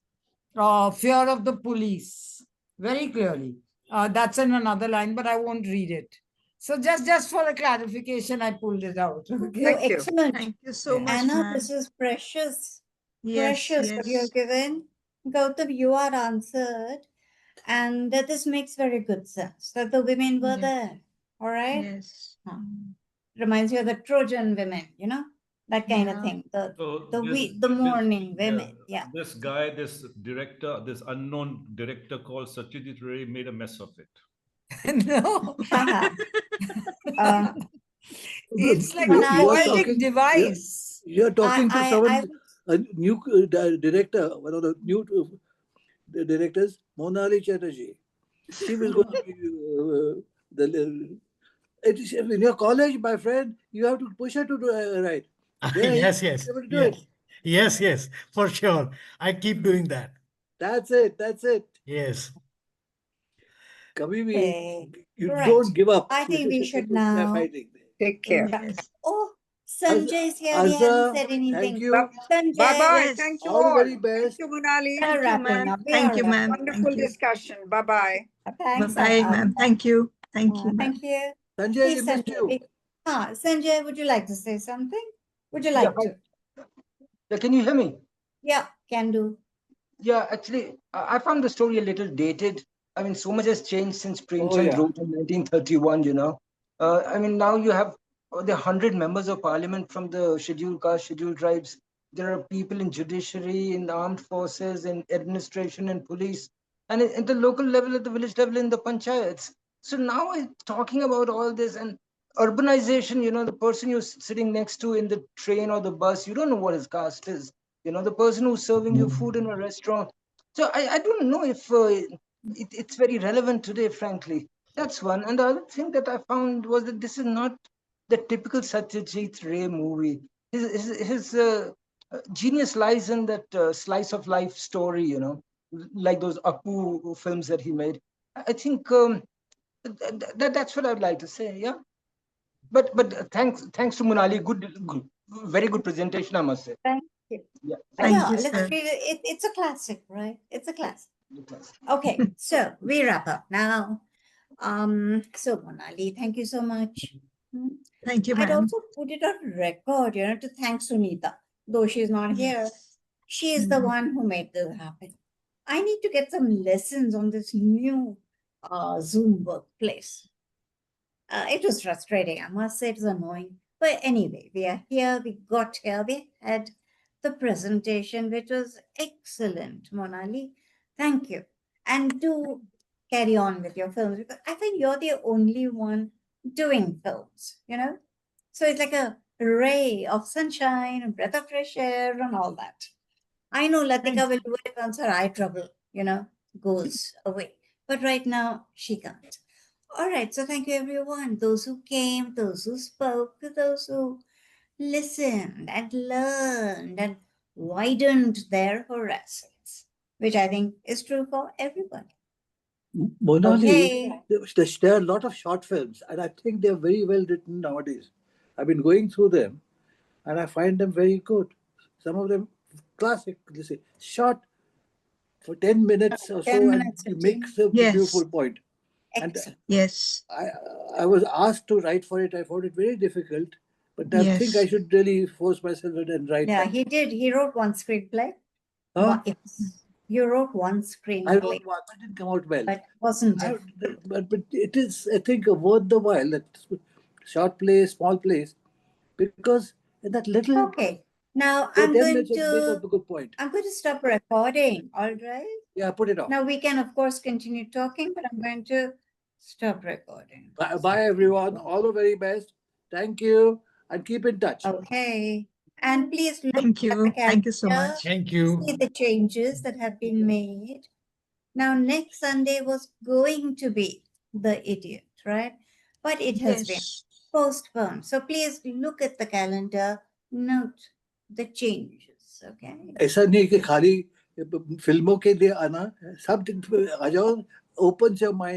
fear of the police. Very clearly. That's in another line, but I won't read it. So just for a clarification, I pulled it out. Okay. Oh, excellent. Thank you so much, Anna, ma'am. this is precious. Yes, Precious what you yes. have given. Gautam, you are answered. And this makes very good sense that the women were Yes. there. All right? Yes. Reminds you of the Trojan women, that kind of Yeah. thing. So The morning women. Yeah. This guy, this director, this unknown director called Satyajit Ray made a mess of it. No. It's like You a are poetic talking- device. You're talking to someone, a new director, one of the new directors, Monali Chatterjee. She was going to be it is in your college, my friend. You have to push her to do right. Yes, Able to do it. yes, for sure. I keep doing that. That's it. Yes. Kabhi bhi, Okay. you Right. don't give up. I think we should Keep now fighting. Take care. Oh, Sanjay is here. He Azra, hasn't said anything. thank you. Sanjay. Bye-bye. Yes. Thank you All the all. very best. Thank you, Monali. We are wrapping up. Thank you, ma'am. Wonderful Thank you. discussion. Bye-bye. Thanks. Bye, ma'am. Thank you. Thank you, ma'am. Thank you. Sanjay, Please, we missed you. Sanjay, would you like to say something? Would you Yeah, like hi. to? Yeah, can you hear me? Yeah, can do. Yeah, actually, I found the story a little dated. I mean, so much has changed since Premchand yeah. wrote in 1931, I mean, now you have the 100 members of parliament from the scheduled caste, scheduled tribes. There are people in judiciary, in the armed forces, in administration, and police, and at the local level, at the village level, in the panchayats. So now I'm talking about all this, and urbanization, the person you're sitting next to in the train or the bus, you don't know what his caste is. The person who's serving you food in a restaurant. So I don't know if it's very relevant today, frankly. That's one. And the other thing that I found was that this is not the typical Satyajit Ray movie. His genius lies in that slice of life story, like those Apu films that he made. I think that's what I'd like to say. Yeah. But thanks to Monali, good, very good presentation, I must say. Thank you. Yeah. Thank you, Let's sir. treat it. It's a classic, right? It's a classic. Okay, so we wrap up now. So Monali, thank you so much. Thank you, I'd ma'am. also put it on record, to thank Sunita, though she's not here. She is the one who made this happen. I need to get some lessons on this new Zoom workplace. It was frustrating. I must say it was annoying. But anyway, we are here. We got here. We had the presentation, which was excellent, Monali. Thank you. And do carry on with your films, because I think you're the only one doing films, So it's like a ray of sunshine, a breath of fresh air, and all that. I know Latika will do it once her eye trouble, goes away. But right now, she can't. All right, so thank you, everyone. Those who came, those who spoke, those who listened and learned and widened their horizons, which I think is true for everybody. Monali, there are a lot of short films, and I think they're very well written nowadays. I've been going through them, and I find them very good. Some of them classic, short for 10 minutes or 10 so, minutes, and you make the beautiful point. And yes, I was asked to write for it. I found it very difficult, but I think I should really force myself and write. Yeah, he did. He wrote one screenplay. Huh? You wrote one screenplay. I wrote one, but it didn't come out well. But wasn't it? But it is, I think, worth the while. That short play, small plays, because in that little. Okay. Now I'm going to make up a good point. I'm going to stop recording. All right. Yeah, put it off. Now we can, of course, continue talking, but I'm going to stop recording. Bye, everyone. All the very best. Thank you, and keep in touch. Okay. And please look thank you. at the Thank you so calendar, much. Thank you. see the changes that have been made. Now, next Sunday was going to be The Idiot, right? But it has been postponed. So please look at the calendar, note the changes, okay? ऐसा नहीं कि खाली फिल्मों के लिए आना, सब आ जाओ, open your mind.